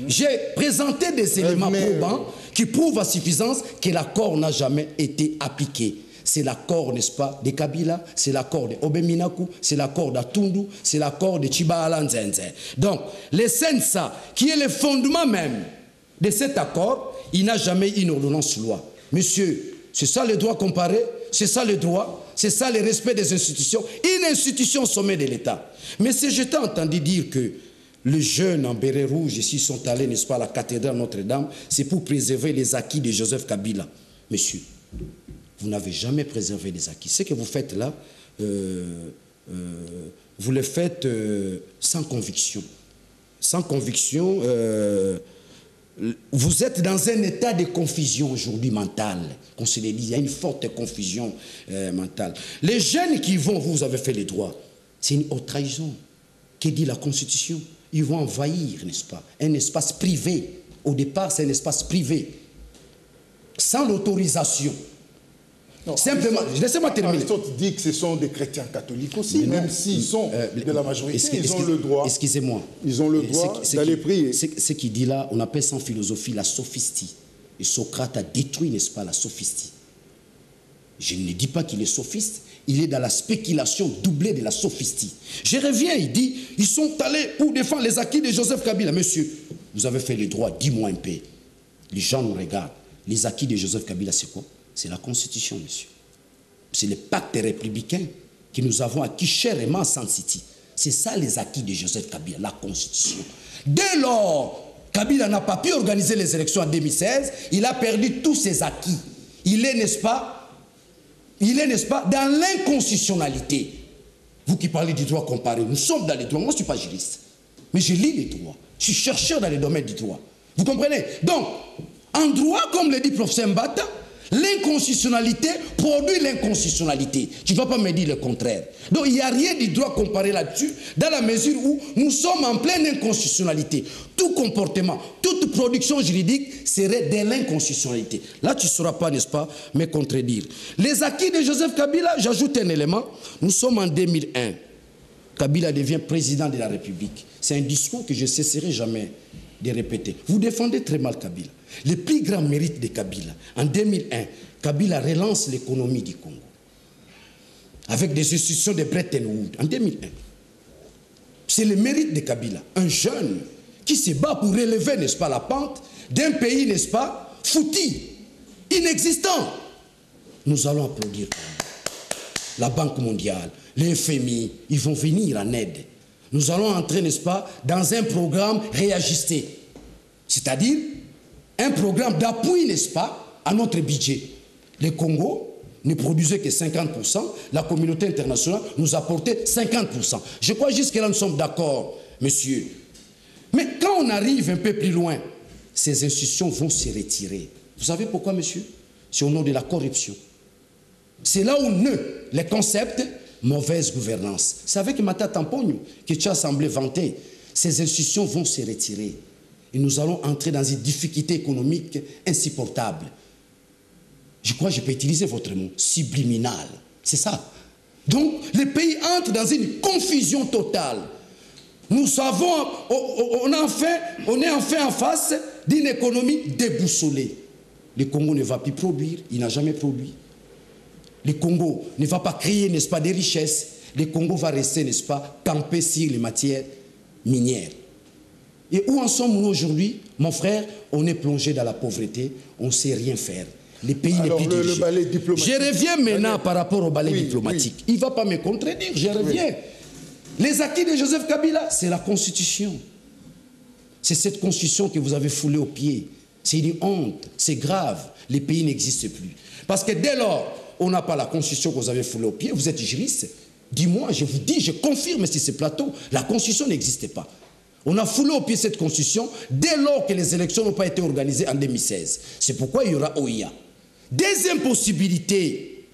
J'ai présenté des éléments probants qui prouvent à suffisance que l'accord n'a jamais été appliqué. C'est l'accord, n'est-ce pas, de Kabila, c'est l'accord de Obeminaku, c'est l'accord d'Atundu, c'est l'accord de Tchibala Nzenze. Donc, le CENSA, qui est le fondement même de cet accord, il n'a jamais une ordonnance loi. Monsieur, c'est ça le droit comparé, c'est ça le droit, c'est ça le respect des institutions, une institution au sommet de l'État. Mais si je t'ai entendu dire que les jeunes en béret rouge ici sont allés, n'est-ce pas, à la cathédrale Notre-Dame, c'est pour préserver les acquis de Joseph Kabila. Monsieur, vous n'avez jamais préservé les acquis. Ce que vous faites là, vous le faites sans conviction. Sans conviction, vous êtes dans un état de confusion aujourd'hui mentale. Qu'on se le dit, il y a une forte confusion mentale. Les jeunes qui vont, vous avez fait les droits, c'est une haute trahison. Que dit la Constitution? Ils vont envahir, n'est-ce pas, un espace privé. Au départ, c'est un espace privé. Sans l'autorisation. Simplement, laissez-moi terminer. Aristote dit que ce sont des chrétiens catholiques aussi, même s'ils sont de la majorité, ils ont le droit. Excusez-moi. Ils ont le droit d'aller prier. Ce qu'il dit là, on appelle ça en philosophie la sophistie. Et Socrate a détruit, n'est-ce pas, la sophistie. Je ne dis pas qu'il est sophiste, il est dans la spéculation doublée de la sophistie. Je reviens, il dit, ils sont allés pour défendre les acquis de Joseph Kabila. Monsieur, vous avez fait les droits, dis-moi un peu. Les gens nous regardent. Les acquis de Joseph Kabila, c'est quoi? C'est la Constitution, monsieur. C'est le pacte républicain que nous avons acquis chèrement à San City. C'est ça les acquis de Joseph Kabila, la Constitution. Dès lors, Kabila n'a pas pu organiser les élections en 2016, il a perdu tous ses acquis. Il est, n'est-ce pas, dans l'inconstitutionnalité. Vous qui parlez du droit comparé, nous sommes dans les droits. Moi, je ne suis pas juriste, mais je lis les droits. Je suis chercheur dans les domaines du droit. Vous comprenez? Donc, en droit, comme le dit le professeur Mbata, l'inconstitutionnalité produit l'inconstitutionnalité. Tu ne vas pas me dire le contraire. Donc, il n'y a rien du droit comparé là-dessus, dans la mesure où nous sommes en pleine inconstitutionnalité. Tout comportement, toute production juridique serait de l'inconstitutionnalité. Là, tu ne sauras pas, n'est-ce pas, me contredire. Les acquis de Joseph Kabila, j'ajoute un élément. Nous sommes en 2001. Kabila devient président de la République. C'est un discours que je ne cesserai jamais de répéter. Vous défendez très mal Kabila. Le plus grand mérite de Kabila, en 2001, Kabila relance l'économie du Congo. Avec des institutions de Bretton Woods, en 2001. C'est le mérite de Kabila. Un jeune qui se bat pour relever, n'est-ce pas, la pente d'un pays, n'est-ce pas, foutu, inexistant. Nous allons applaudir la Banque mondiale, les FMI, ils vont venir en aide. Nous allons entrer, n'est-ce pas, dans un programme réajusté. C'est-à-dire un programme d'appui, n'est-ce pas, à notre budget. Le Congo ne produisait que 50%, la communauté internationale nous apportait 50%. Je crois juste que là nous sommes d'accord, monsieur. Mais quand on arrive un peu plus loin, ces institutions vont se retirer. Vous savez pourquoi, monsieur? C'est au nom de la corruption. C'est là où naît le concept mauvaise gouvernance. C'est avec Mata Tampogno que tu as semblé vanter. Ces institutions vont se retirer. Et nous allons entrer dans une difficulté économique insupportable. Je crois que je peux utiliser votre mot, subliminal. C'est ça. Donc, le pays entre dans une confusion totale. Nous savons, on est enfin en face d'une économie déboussolée. Le Congo ne va plus produire, il n'a jamais produit. Le Congo ne va pas créer, n'est-ce pas, des richesses. Le Congo va rester, n'est-ce pas, campé sur les matières minières. Et où en sommes-nous aujourd'hui, mon frère? On est plongé dans la pauvreté, on ne sait rien faire. Les pays n'est plus dirigé. Je reviens maintenant par rapport au ballet diplomatique. Oui. Il ne va pas me contredire, je reviens. Oui. Les acquis de Joseph Kabila, c'est la Constitution. C'est cette Constitution que vous avez foulée aux pieds. C'est une honte, c'est grave. Les pays n'existent plus. Parce que dès lors, on n'a pas la Constitution que vous avez foulée aux pieds, vous êtes juriste. Dis-moi, je vous dis, je confirme sur ce plateau, la Constitution n'existait pas. On a foulé au pied cette Constitution dès lors que les élections n'ont pas été organisées en 2016. C'est pourquoi il y aura OIA. Deuxième possibilité,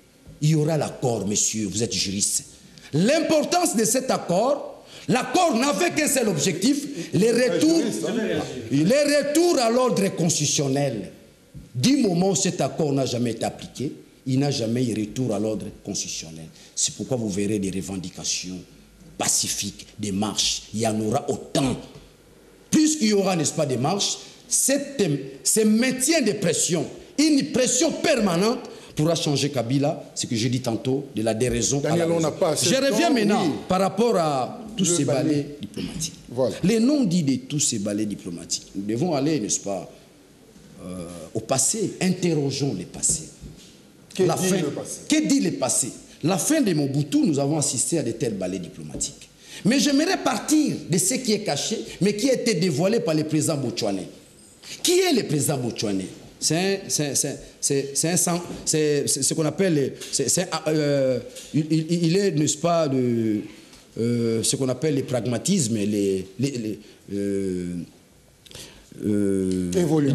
il y aura l'accord, monsieur, vous êtes juriste. L'importance de cet accord, l'accord n'avait qu'un seul objectif, les retours à l'ordre constitutionnel. Du moment où cet accord n'a jamais été appliqué, il n'a jamais eu retour à l'ordre constitutionnel. C'est pourquoi vous verrez des revendications pacifiques, des marches. Il y en aura autant. Plus qu'il y aura, n'est-ce pas, des marches, ce maintien de pression, une pression permanente, pourra changer Kabila, ce que j'ai dit tantôt, de la déraison à la raison. Je reviens maintenant par rapport à tous ces ballets diplomatiques. Voilà. Les non-dits de tous ces ballets diplomatiques. Nous devons aller, n'est-ce pas, au passé. Interrogeons le passé. Que dit le passé? La fin de Mobutu, nous avons assisté à de tels ballets diplomatiques. Mais j'aimerais partir de ce qui est caché, mais qui a été dévoilé par le président Botswanais. Qui est le président Botswanais? C'est ce qu'on appelle, il est, n'est-ce pas, ce qu'on appelle les pragmatismes, les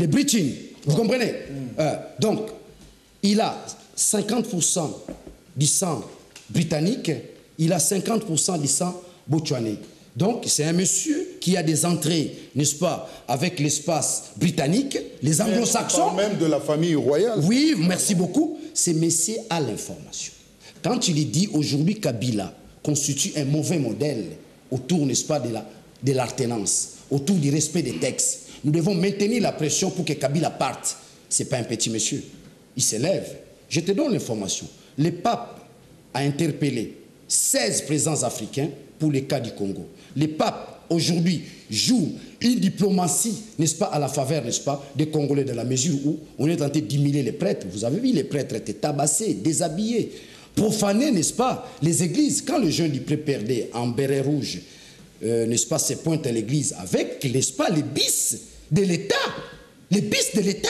breaching. Vous comprenez? Donc, il a 50% du sang britannique, il a 50% du sang botswanais. Donc, c'est un monsieur qui a des entrées, n'est-ce pas, avec l'espace britannique, les anglo-saxons. Même de la famille royale. Oui, merci beaucoup. Ce monsieur a l'information. Quand il dit aujourd'hui Kabila constitue un mauvais modèle autour, n'est-ce pas, de l'alternance, autour du respect des textes, nous devons maintenir la pression pour que Kabila parte. Ce n'est pas un petit monsieur. Il s'élève. Je te donne l'information. Le pape a interpellé 16 présidents africains pour le cas du Congo. Les papes, aujourd'hui, jouent une diplomatie, n'est-ce pas, à la faveur, n'est-ce pas, des Congolais, dans la mesure où on est tenté d'humilier les prêtres. Vous avez vu, les prêtres étaient tabassés, déshabillés, profanés, n'est-ce pas, les églises. Quand le jeune du pré-perdé en béret rouge, n'est-ce pas, se pointe à l'église avec, n'est-ce pas, les bis de l'État, les bis de l'État,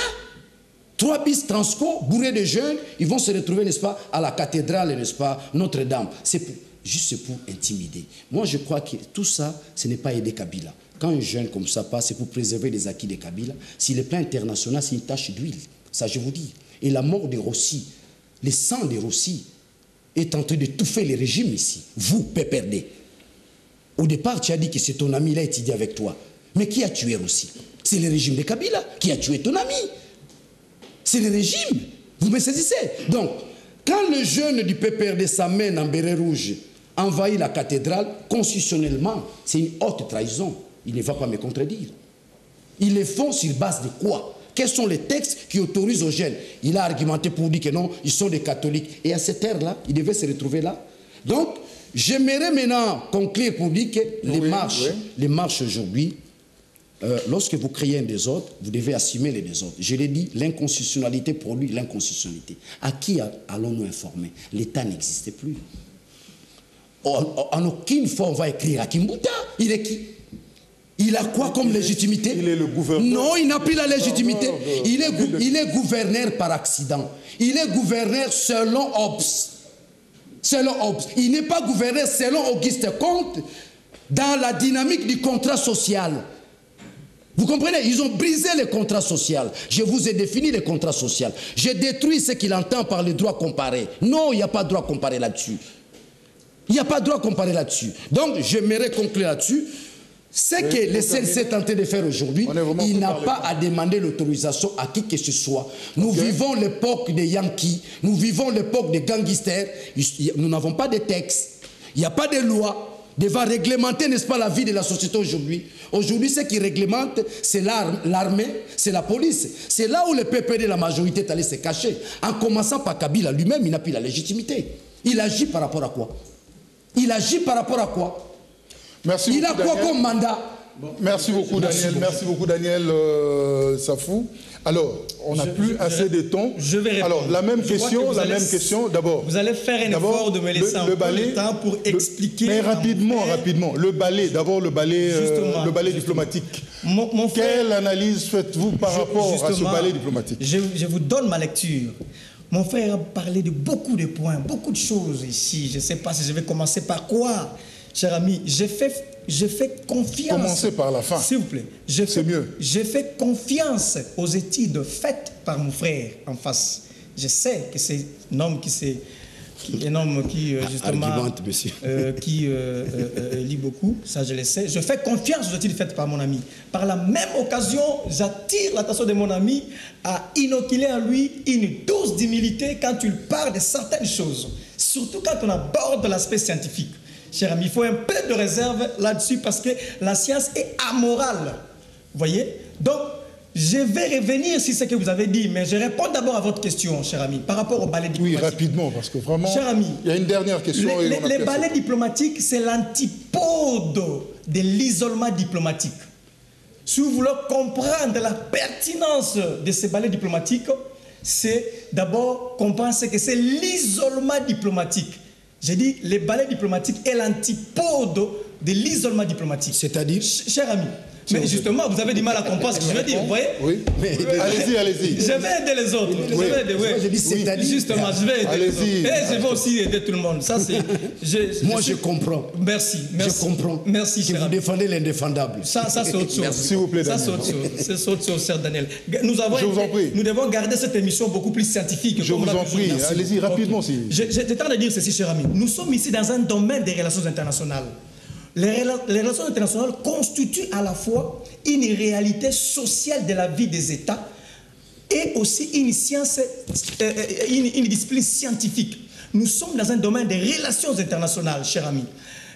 3 bis transco, bourrés de jeunes, ils vont se retrouver, n'est-ce pas, à la cathédrale, n'est-ce pas, Notre-Dame. C'est juste pour intimider. Moi, je crois que tout ça, ce n'est pas aider Kabila. Quand un jeune comme ça passe, c'est pour préserver les acquis de Kabila. Sur le plan international, c'est une tache d'huile. Ça, je vous dis. Et la mort de Rossi, le sang de Rossi, est en train d'étouffer les régimes ici. Vous, PPRD. Au départ, tu as dit que c'est ton ami, il a étudié avec toi. Mais qui a tué Rossi? C'est le régime de Kabila qui a tué ton ami. C'est le régime. Vous me saisissez? Donc, quand le jeune du PPRD s'amène en béret rouge, envahit la cathédrale, constitutionnellement, c'est une haute trahison. Il ne va pas me contredire. Ils le font sur base de quoi? Quels sont les textes qui autorisent aux jeunes? Il a argumenté pour dire que non, ils sont des catholiques. Et à cette ère-là, ils devaient se retrouver là. Donc, j'aimerais maintenant conclure pour dire que les marches aujourd'hui, lorsque vous créez un désordre, vous devez assumer les désordres. Je l'ai dit, l'inconstitutionnalité produit l'inconstitutionnalité. À qui allons-nous informer? L'État n'existe plus. En aucune fois, on va écrire à Kimbuta. Il est qui? Il a quoi comme légitimité? Il est le gouverneur. Non, il n'a plus la légitimité. Il est gouverneur par accident. Il est gouverneur selon Hobbes. Selon Hobbes. Il n'est pas gouverneur selon Auguste Comte dans la dynamique du contrat social. Vous comprenez? Ils ont brisé le contrat social. Je vous ai défini le contrat social. J'ai détruit ce qu'il entend par le droit comparé. Non, il n'y a pas de droit comparé là-dessus. Il n'y a pas de droit comparé là-dessus. Donc, j'aimerais conclure là-dessus. Ce que le CNC est tenté de faire aujourd'hui, il n'a pas à demander l'autorisation à qui que ce soit. Nous vivons l'époque des Yankees, nous vivons l'époque des gangsters. Nous n'avons pas de texte, il n'y a pas de loi devant réglementer, n'est-ce pas, la vie de la société aujourd'hui. Aujourd'hui, ce qui réglemente, c'est l'armée, c'est la police. C'est là où le PPD, la majorité, est allé se cacher. En commençant par Kabila lui-même, il n'a plus la légitimité. Il agit par rapport à quoi? Il agit par rapport à quoi? Merci il a beaucoup, quoi Daniel. comme mandat? Merci beaucoup, Daniel. Merci beaucoup, Daniel Safou. Alors, on n'a plus assez de temps. Je vais répondre. Alors, la même question, d'abord. Vous allez faire un effort de me laisser un peu de temps pour expliquer. Mais rapidement. Le balai diplomatique. Mon frère, quelle analyse faites-vous par rapport à ce balai diplomatique? Je vous donne ma lecture. Mon frère a parlé de beaucoup de points, beaucoup de choses ici. Je ne sais pas si je vais commencer par quoi. Cher ami, je fais confiance. Commencez par la fin. S'il vous plaît. C'est mieux. Je fais confiance aux études faites par mon frère en face. Je sais que c'est un homme qui justement argumente, monsieur. Qui lit beaucoup, ça je le sais. Je fais confiance aux études faites par mon ami. Par la même occasion, j'attire l'attention de mon ami à inoculer en lui une dose d'humilité quand il parle de certaines choses. Surtout quand on aborde l'aspect scientifique. Cher ami, il faut un peu de réserve là-dessus parce que la science est amorale. Vous voyez? Donc, je vais revenir sur ce que vous avez dit, mais je réponds d'abord à votre question, cher ami, par rapport au balai diplomatique. Oui, rapidement, parce que vraiment, cher ami, il y a une dernière question. Les balais diplomatiques, c'est l'antipode de l'isolement diplomatique. Si vous voulez comprendre la pertinence de ces balais diplomatiques, c'est d'abord comprendre que c'est l'isolement diplomatique. J'ai dit, les balais diplomatiques est l'antipode de l'isolement diplomatique. C'est-à-dire? Cher ami, mais justement, vous avez du mal à comprendre ce que je veux dire, vous voyez? Oui. Allez-y. Je vais aider les autres. Oui. Je dis c'est-à-dire. Justement, je vais aider les autres. Et je vais aussi aider tout le monde. Ça, c'est... Je comprends. Merci. Je comprends. Merci, que vous défendez l'indéfendable. Ça c'est autre chose. S'il vous plaît, Daniel. Ça, c'est autre chose, cher Daniel. Je vous en prie. Nous devons garder cette émission beaucoup plus scientifique. Je vous en prie. Allez-y, rapidement. J'ai tendance à dire ceci, cher ami. Nous sommes ici dans un domaine des relations internationales. Les relations internationales constituent à la fois une réalité sociale de la vie des États et aussi une science, une discipline scientifique. Nous sommes dans un domaine des relations internationales, chers amis.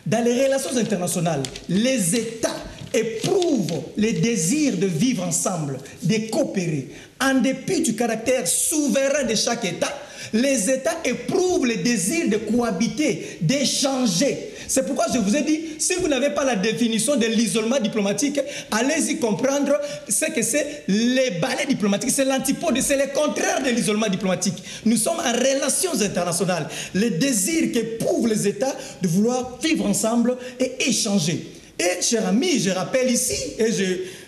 Dans les relations internationales, les États éprouvent le désir de vivre ensemble, de coopérer. En dépit du caractère souverain de chaque État, les États éprouvent le désir de cohabiter, d'échanger. C'est pourquoi je vous ai dit, si vous n'avez pas la définition de l'isolement diplomatique, allez-y comprendre ce que c'est les balais diplomatiques. C'est l'antipode, c'est le contraire de l'isolement diplomatique. Nous sommes en relations internationales. Le désir qu'éprouvent les États de vouloir vivre ensemble et échanger. Et, chers amis, je rappelle ici, et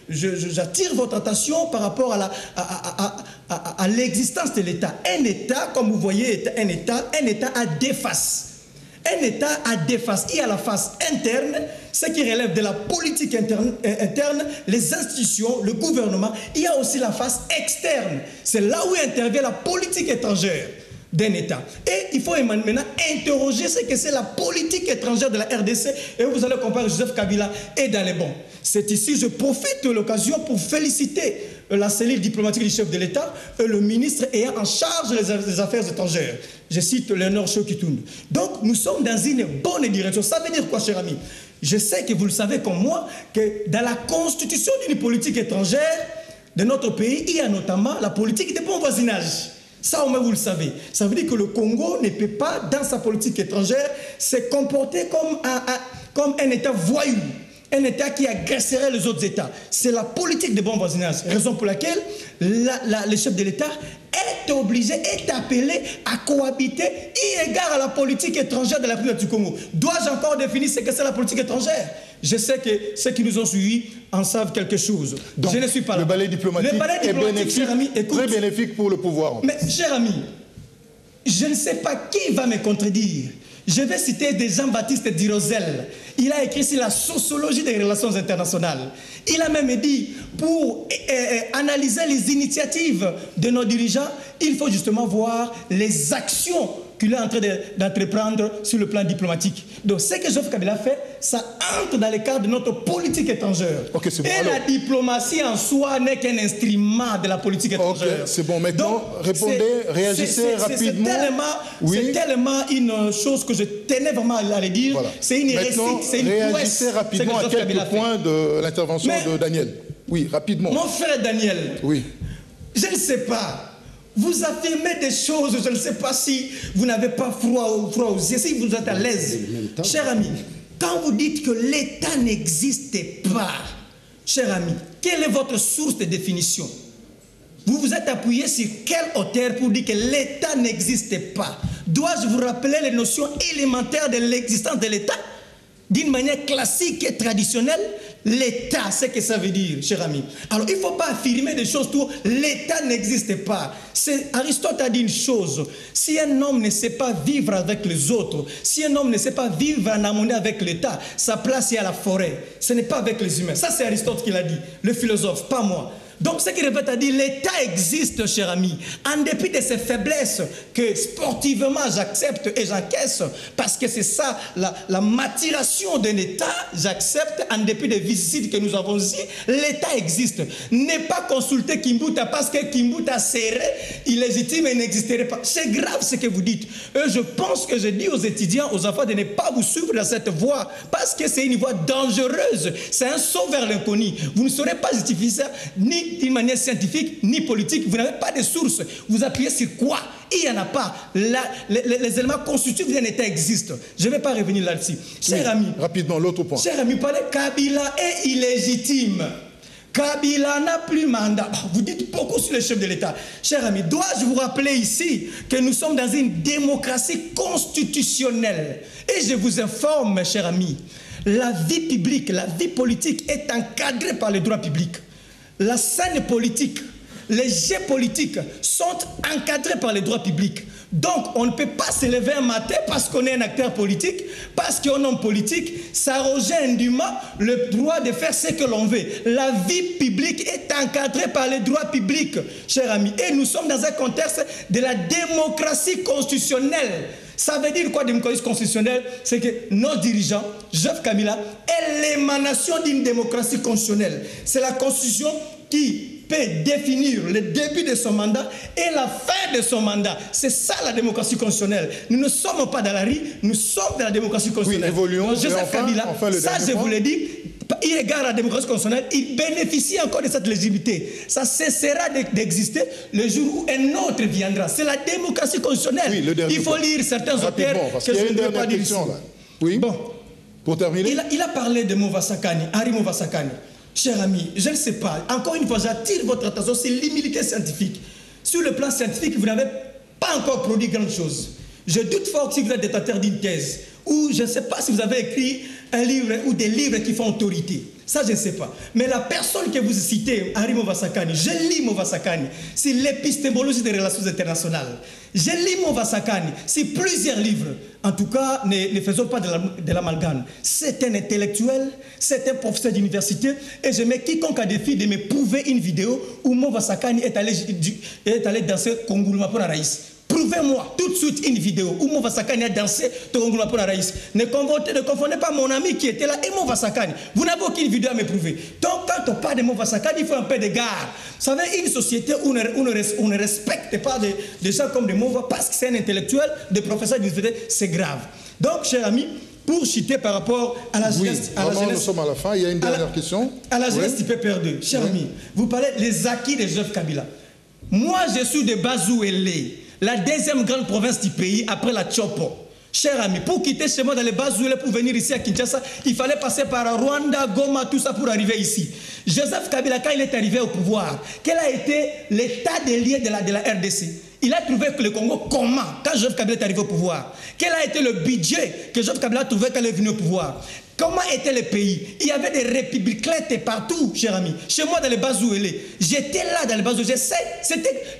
j'attire votre attention par rapport à l'existence de l'État. Un État, comme vous voyez, un État a deux faces. Un État a deux faces. Il y a la face interne, ce qui relève de la politique interne, les institutions, le gouvernement. Il y a aussi la face externe. C'est là où intervient la politique étrangère d'un État. Et il faut maintenant interroger ce que c'est la politique étrangère de la RDC. Et vous allez comparer Joseph Kabila et dans les bons. C'est ici, je profite de l'occasion pour féliciter la cellule diplomatique du chef de l'État et le ministre ayant en charge les affaires étrangères. Je cite Léonard Chokitoun. Donc, nous sommes dans une bonne direction. Ça veut dire quoi, cher ami? Je sais que vous le savez comme moi, que dans la constitution d'une politique étrangère de notre pays, il y a notamment la politique de bon voisinage. Ça, au moins, vous le savez. Ça veut dire que le Congo ne peut pas, dans sa politique étrangère, se comporter comme un État voyou. Un État qui agresserait les autres États. C'est la politique de bon voisinage. Raison pour laquelle le chef de l'État est obligé, est appelé à cohabiter eu égard à la politique étrangère de la République du Congo. Dois-je encore définir ce que c'est la politique étrangère? Je sais que ceux qui nous ont suivis en savent quelque chose. Donc, je ne suis pas là. Le balai diplomatique, est bénéfique, cher ami, écoute, très bénéfique pour le pouvoir. Mais, cher ami, je ne sais pas qui va me contredire. Je vais citer des Jean-Baptiste Dirosel. Il a écrit sur la sociologie des relations internationales. Il a même dit, pour analyser les initiatives de nos dirigeants, il faut justement voir les actions qu'il est en train d'entreprendre sur le plan diplomatique. Donc, ce que Joseph Kabila fait, ça entre dans le cadre de notre politique étrangère. Okay, c'est bon. Et la diplomatie en soi n'est qu'un instrument de la politique étrangère. Okay, c'est bon. Maintenant, donc, répondez, réagissez rapidement. C'est tellement une chose que je tenais vraiment à le dire. Voilà. C'est une hérésie, c'est une prouesse. Réagissez rapidement à quelques points de l'intervention de Daniel. Oui, rapidement. Mon frère Daniel, oui. Je ne sais pas. Vous affirmez des choses, je ne sais pas si vous n'avez pas froid aux yeux, si vous êtes à l'aise. Cher ami, quand vous dites que l'État n'existe pas, cher ami, quelle est votre source de définition? Vous vous êtes appuyé sur quelle hauteur pour dire que l'État n'existe pas? Dois-je vous rappeler les notions élémentaires de l'existence de l'État? D'une manière classique et traditionnelle, l'État, c'est ce que ça veut dire, cher ami. Alors, il ne faut pas affirmer des choses tout. L'État n'existe pas. Aristote a dit une chose. Si un homme ne sait pas vivre avec les autres, si un homme ne sait pas vivre en harmonie avec l'État, sa place est à la forêt. Ce n'est pas avec les humains. Ça, c'est Aristote qui l'a dit, le philosophe, pas moi. Donc, ce qu'il répète à dire, l'État existe, cher ami, en dépit de ses faiblesses que sportivement j'accepte et j'encaisse, parce que c'est ça, la maturation d'un État, j'accepte en dépit des vicissitudes que nous avons ici, l'État existe. N'est pas consulter Kimbuta parce que Kimbuta serait illégitime et n'existerait pas. C'est grave ce que vous dites. Je pense que je dis aux étudiants, aux enfants de ne pas vous suivre dans cette voie, parce que c'est une voie dangereuse. C'est un saut vers l'inconnu. Vous ne saurez pas justifier ça, ni d'une manière scientifique ni politique. Vous n'avez pas de sources. Vous appuyez sur quoi? Il n'y en a pas. Les éléments constitutifs d'un État existent. Je ne vais pas revenir là-dessus. Cher ami. Rapidement, l'autre point. Cher ami, Kabila est illégitime. Kabila n'a plus mandat. Vous dites beaucoup sur le chef de l'État. Cher ami, dois-je vous rappeler ici que nous sommes dans une démocratie constitutionnelle? Et je vous informe, mes chers amis, la vie publique, la vie politique est encadrée par les droits publics. La scène politique, les jeux politiques sont encadrés par les droits publics. Donc, on ne peut pas se lever un matin parce qu'on est un acteur politique, parce qu'on est un homme politique, s'arroger indûment le droit de faire ce que l'on veut. La vie publique est encadrée par les droits publics, chers amis. Et nous sommes dans un contexte de la démocratie constitutionnelle. Ça veut dire quoi, démocratie constitutionnelle? C'est que nos dirigeants, Joseph Kabila, est l'émanation d'une démocratie constitutionnelle. C'est la constitution qui peut définir le début de son mandat et la fin de son mandat. C'est ça la démocratie constitutionnelle. Nous ne sommes pas dans la rue, nous sommes dans la démocratie constitutionnelle. Oui, évoluons. Donc, Joseph Kabila, ça je vous l'ai dit, il égare la démocratie constitutionnelle, il bénéficie encore de cette légitimité. Ça cessera d'exister le jour où un autre viendra. C'est la démocratie constitutionnelle. Oui, il faut lire certains auteurs que je ne peux pas dire ici. Oui, bon. Pour terminer. Il a parlé de Mova Sakani, Henri Mova Sakani. Cher ami, je ne sais pas. Encore une fois, j'attire votre attention sur l'humilité scientifique. Sur le plan scientifique, vous n'avez pas encore produit grand chose. Je doute fort que si vous êtes détenteur d'une thèse, ou je ne sais pas si vous avez écrit un livre ou des livres qui font autorité. Ça, je ne sais pas. Mais la personne que vous citez, Henri Mova Sakani, je lis Mova Sakani, c'est l'épistémologie des relations internationales. Je lis Mova Sakani, c'est plusieurs livres. En tout cas, ne faisons pas de l'amalgame. C'est un intellectuel, c'est un professeur d'université, et je mets quiconque à défi de me prouver une vidéo où Mova Sakani est allé danser Konguluma pour la Raïs. Prouvez-moi tout de suite une vidéo où Mova Sakani a dansé Tonguluma pour la Raïs. Ne confondez pas mon ami qui était là et Mova Sakani. Vous n'avez aucune vidéo à me prouver. Donc quand on parle de Mova Sakani, il faut un peu d'égard. Vous savez, une société où on ne respecte pas des gens comme des Mova parce que c'est un intellectuel, des professeurs d'université, c'est grave. Donc, cher ami, pour citer par rapport à la jeunesse... nous sommes à la fin, il y a une dernière question. À la jeunesse du PPR2, cher ami, vous parlez des acquis de Joseph Kabila. Moi, je suis de Bazouélé, la deuxième grande province du pays après la Tchopo. Cher ami, pour quitter chez moi dans les Bazouélé pour venir ici à Kinshasa, il fallait passer par Rwanda, Goma, tout ça pour arriver ici. Joseph Kabila, quand il est arrivé au pouvoir, quel a été l'état des liens de la RDC? Il a trouvé que le Congo comment quand Joseph Kabila est arrivé au pouvoir? Quel a été le budget que Joseph Kabila a trouvé quand il est venu au pouvoir? Comment était le pays? Il y avait des républicains partout, cher ami. Chez moi, dans les Bazouélé, j'étais là dans les Bazouélé. Je sais,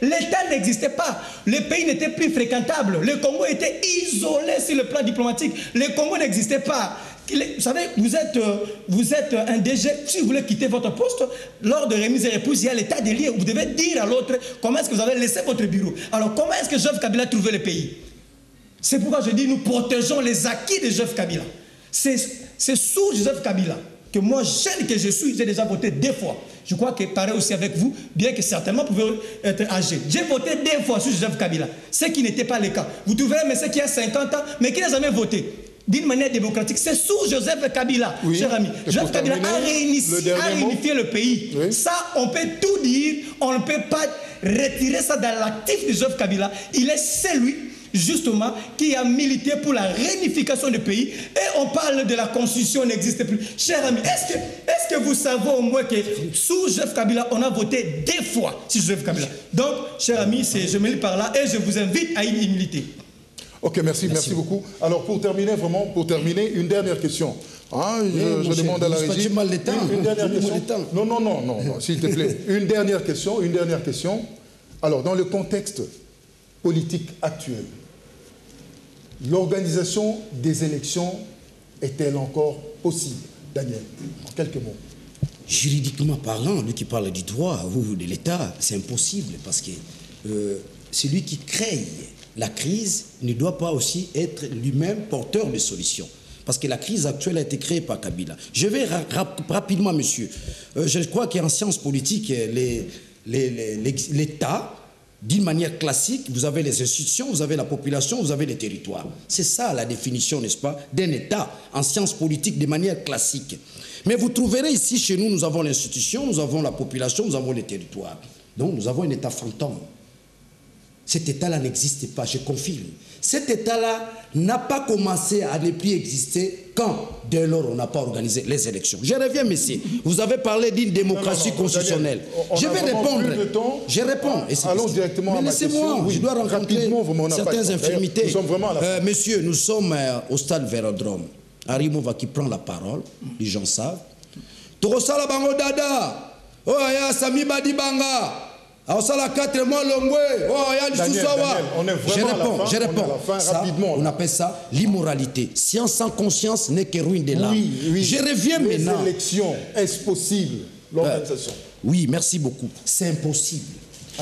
l'État n'existait pas. Le pays n'était plus fréquentable. Le Congo était isolé sur le plan diplomatique. Le Congo n'existait pas. Vous savez, vous êtes un DG, si vous voulez quitter votre poste, lors de remise et repousse, il y a l'état des lieux. Vous devez dire à l'autre comment est-ce que vous avez laissé votre bureau. Alors, comment est-ce que Joseph Kabila a trouvé le pays? C'est pourquoi je dis, nous protégeons les acquis de Joseph Kabila. C'est sous Joseph Kabila que moi, jeune que je suis, j'ai déjà voté 2 fois. Je crois que pareil aussi avec vous, bien que certainement vous pouvez être âgé. J'ai voté 2 fois sur Joseph Kabila, ce qui n'était pas le cas. Vous trouvez un monsieur qui a 50 ans, mais qui n'a jamais voté d'une manière démocratique. C'est sous Joseph Kabila, oui, cher ami. Joseph Kabila a réunifié le pays. Oui. Ça, on peut tout dire, on ne peut pas retirer ça dans l'actif de Joseph Kabila. Il est celui justement qui a milité pour la réunification du pays, et on parle de la constitution n'existe plus. Cher ami, est-ce que vous savez au moins que sous Joseph Kabila, on a voté 2 fois sur Joseph Kabila. Donc, cher ami, je me lis par là et je vous invite à une humilité. Ok, merci beaucoup. Alors, pour terminer, une dernière question. Hein, je demande à la régie. Une dernière question. Non, s'il te plaît. Une dernière question. Alors, dans le contexte politique actuel, l'organisation des élections est-elle encore possible? Daniel, en quelques mots. Juridiquement parlant, lui qui parle du droit ou de l'État, c'est impossible parce que celui qui crée la crise ne doit pas aussi être lui-même porteur de solutions. Parce que la crise actuelle a été créée par Kabila. Je vais rapidement, monsieur. Je crois qu'en sciences politiques, l'État, d'une manière classique, vous avez les institutions, vous avez la population, vous avez les territoires. C'est ça la définition, n'est-ce pas, d'un État en sciences politiques de manière classique. Mais vous trouverez ici, chez nous, nous avons l'institution, nous avons la population, nous avons les territoires. Donc nous avons un État fantôme. Cet État-là n'existe pas, je confirme. Cet État-là n'a pas commencé à ne plus exister quand, dès lors, on n'a pas organisé les élections. Je reviens, messieurs. Vous avez parlé d'une démocratie constitutionnelle. Je vais répondre. Je réponds. Allons directement à ma question. Laissez-moi, je dois rencontrer certaines infirmités. Nous sommes vraiment à la fin. Messieurs, nous sommes au stade Vélodrome. Arimova qui prend la parole, les gens savent. Torosala bango dada. Oh, ya Sami Badibanga. Daniel, on est vraiment je réponds. Ça, rapidement. On appelle ça l'immoralité. Science sans conscience n'est que ruine de l'âme. Oui. Je reviens maintenant. Les élections, est-ce possible, l'organisation? Oui, merci beaucoup. C'est impossible.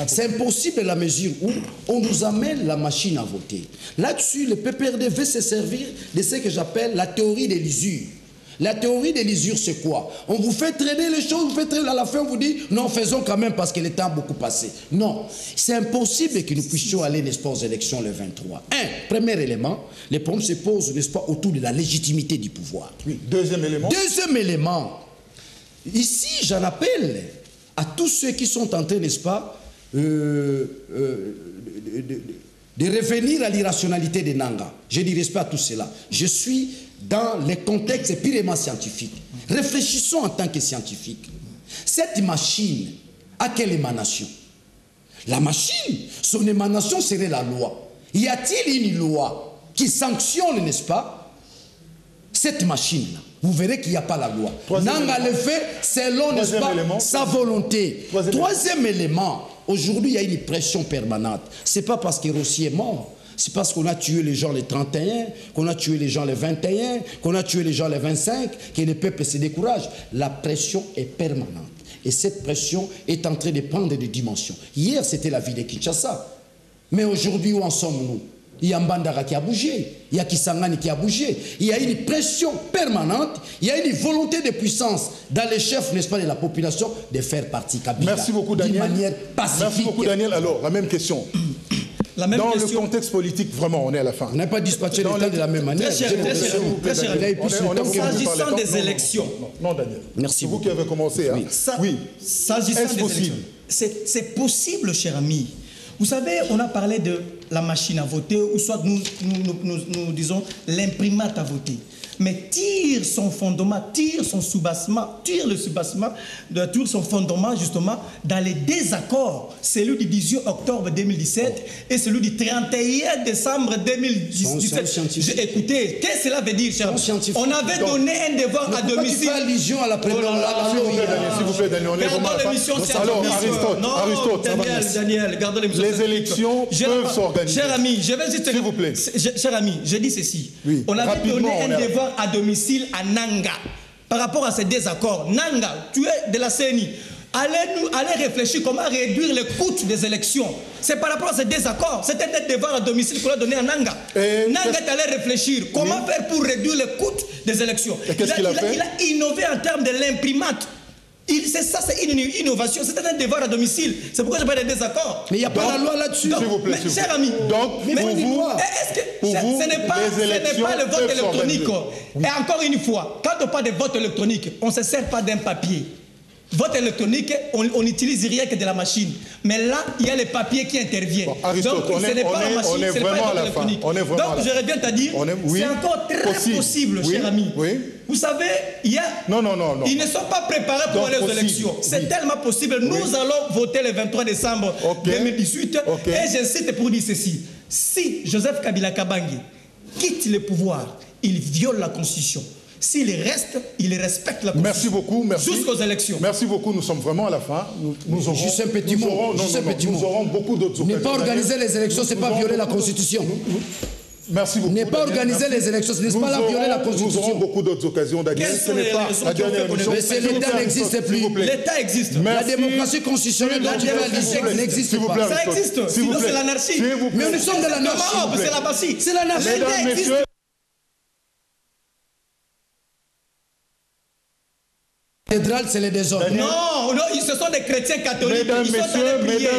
C'est impossible à la mesure où on nous amène la machine à voter. Là-dessus, le PPRD veut se servir de ce que j'appelle la théorie de l'usure. La théorie de l'usure, c'est quoi? On vous fait traîner les choses, vous faites traîner, à la fin, on vous dit, non, faisons quand même parce que le temps a beaucoup passé. Non, c'est impossible que nous puissions aller, n'est-ce pas, aux élections le 23. Premier élément, les problèmes se posent, n'est-ce pas, autour de la légitimité du pouvoir. Oui. Deuxième élément. Deuxième élément, ici, j'en appelle à tous ceux qui sont en train, n'est-ce pas, de revenir à l'irrationalité des Nanga. Je dis respect à tout cela. Je suis dans les contextes purement scientifiques. Réfléchissons en tant que scientifiques. Cette machine a quelle émanation? La machine, son émanation serait la loi. Y a-t-il une loi qui sanctionne, n'est-ce pas, cette machine-là? Vous verrez qu'il n'y a pas la loi. Nanga le fait selon, n'est-ce pas, sa volonté. Troisième élément. Aujourd'hui, il y a une pression permanente. Ce n'est pas parce que Rossi est mort. C'est parce qu'on a tué les gens le 31, qu'on a tué les gens le 21, qu'on a tué les gens le 25, que le peuple se décourage. La pression est permanente. Et cette pression est en train de prendre des dimensions. Hier, c'était la ville de Kinshasa. Mais aujourd'hui, où en sommes-nous? Il y a Mbandara qui a bougé, il y a Kisangani qui a bougé, il y a une pression permanente, il y a une volonté de puissance dans les chefs, n'est-ce pas, de la population de faire partie Kabila. Merci beaucoup, Daniel. D'une manière pacifique. Merci beaucoup, Daniel. Alors, la même question. Dans le contexte politique, vraiment, on est à la fin. On n'a pas dispatché l'État de la même manière. S'agissant des élections. Non, Daniel. Merci beaucoup. C'est vous qui avez commencé. Hein? Oui. S'agissant des élections. C'est possible, cher ami. Vous savez, on a parlé de la machine à voter, ou soit nous disons l'imprimante à voter. Mais tire son fondement, tire son soubassement, tire son fondement justement dans les désaccords. Celui du 18 octobre 2017 et celui du 31 décembre 2017. Écoutez, qu'est-ce que cela veut dire, cher? On avait donné un devoir à domicile. Pas allusion à la présidence. S'il vous plaît, Daniel, on est vraiment à la fin. Alors, Aristote, Daniel, gardons l'émission. Les élections peuvent s'organiser. Cher ami, je vais juste... S'il vous plaît. Cher ami, je dis ceci. Oui, on avait donné un devoir à domicile à Nanga. Par rapport à ces désaccords, Nanga, tu es de la CENI. Allez réfléchir comment réduire le coût des élections. C'est par rapport à ces désaccords. C'était un devoir à domicile qu'on a donné à Nanga. Nanga est allé réfléchir comment faire pour réduire le coût des élections. Qu'est-ce qu'il a fait? Il a innové en termes de l'imprimante. C'est une innovation, c'était un devoir à domicile. C'est pourquoi je parle de désaccords. Mais il n'y a pas la loi là-dessus. S'il vous plaît. Cher ami, donc, ce n'est pas le vote électronique. Et encore une fois, quand on parle de vote électronique, on ne se sert pas d'un papier. Vote électronique, on n'utilise rien que de la machine. Mais là, il y a le papier qui intervient. Bon, Aristote, donc, ce n'est pas la machine, ce n'est pas le vote électronique. Donc, j'aurais bien te dire, c'est encore très possible, cher ami. Vous savez, il y a... Non. Ils ne sont pas préparés pour aller aux élections. C'est tellement possible. Nous allons voter le 23 décembre 2018. Et j'insiste pour dire ceci. Si Joseph Kabila Kabange quitte le pouvoir, il viole la Constitution. S'il reste, il respecte la Constitution. Merci beaucoup. Merci. Jusqu'aux élections. Merci beaucoup. Nous sommes vraiment à la fin. Nous aurons, juste un petit mot. Nous aurons beaucoup d'autres occasions. Ne pas organiser les élections, ce n'est pas violer la Constitution. Merci beaucoup. Ne pas organiser les élections, ce n'est pas la violer la Constitution. Nous aurons beaucoup d'autres occasions, Daniel. Ce n'est pas la dernière émission. Mais l'État n'existe plus. L'État existe. La démocratie constitutionnelle dont tu parles n'existe pas. Ça existe. Sinon, c'est l'anarchie. Mais nous sommes de l'anarchie. C'est l'anarchie. Mesdames, messieurs. C'est les désordres. Non, ce sont des chrétiens catholiques. Mesdames,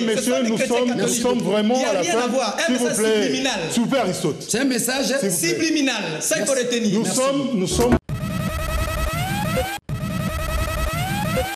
messieurs, nous sommes vraiment à la fin. Il n'y a rien à voir. Un message subliminal. Super, Aristote. C'est un message subliminal. Ça, il faut retenir. Nous sommes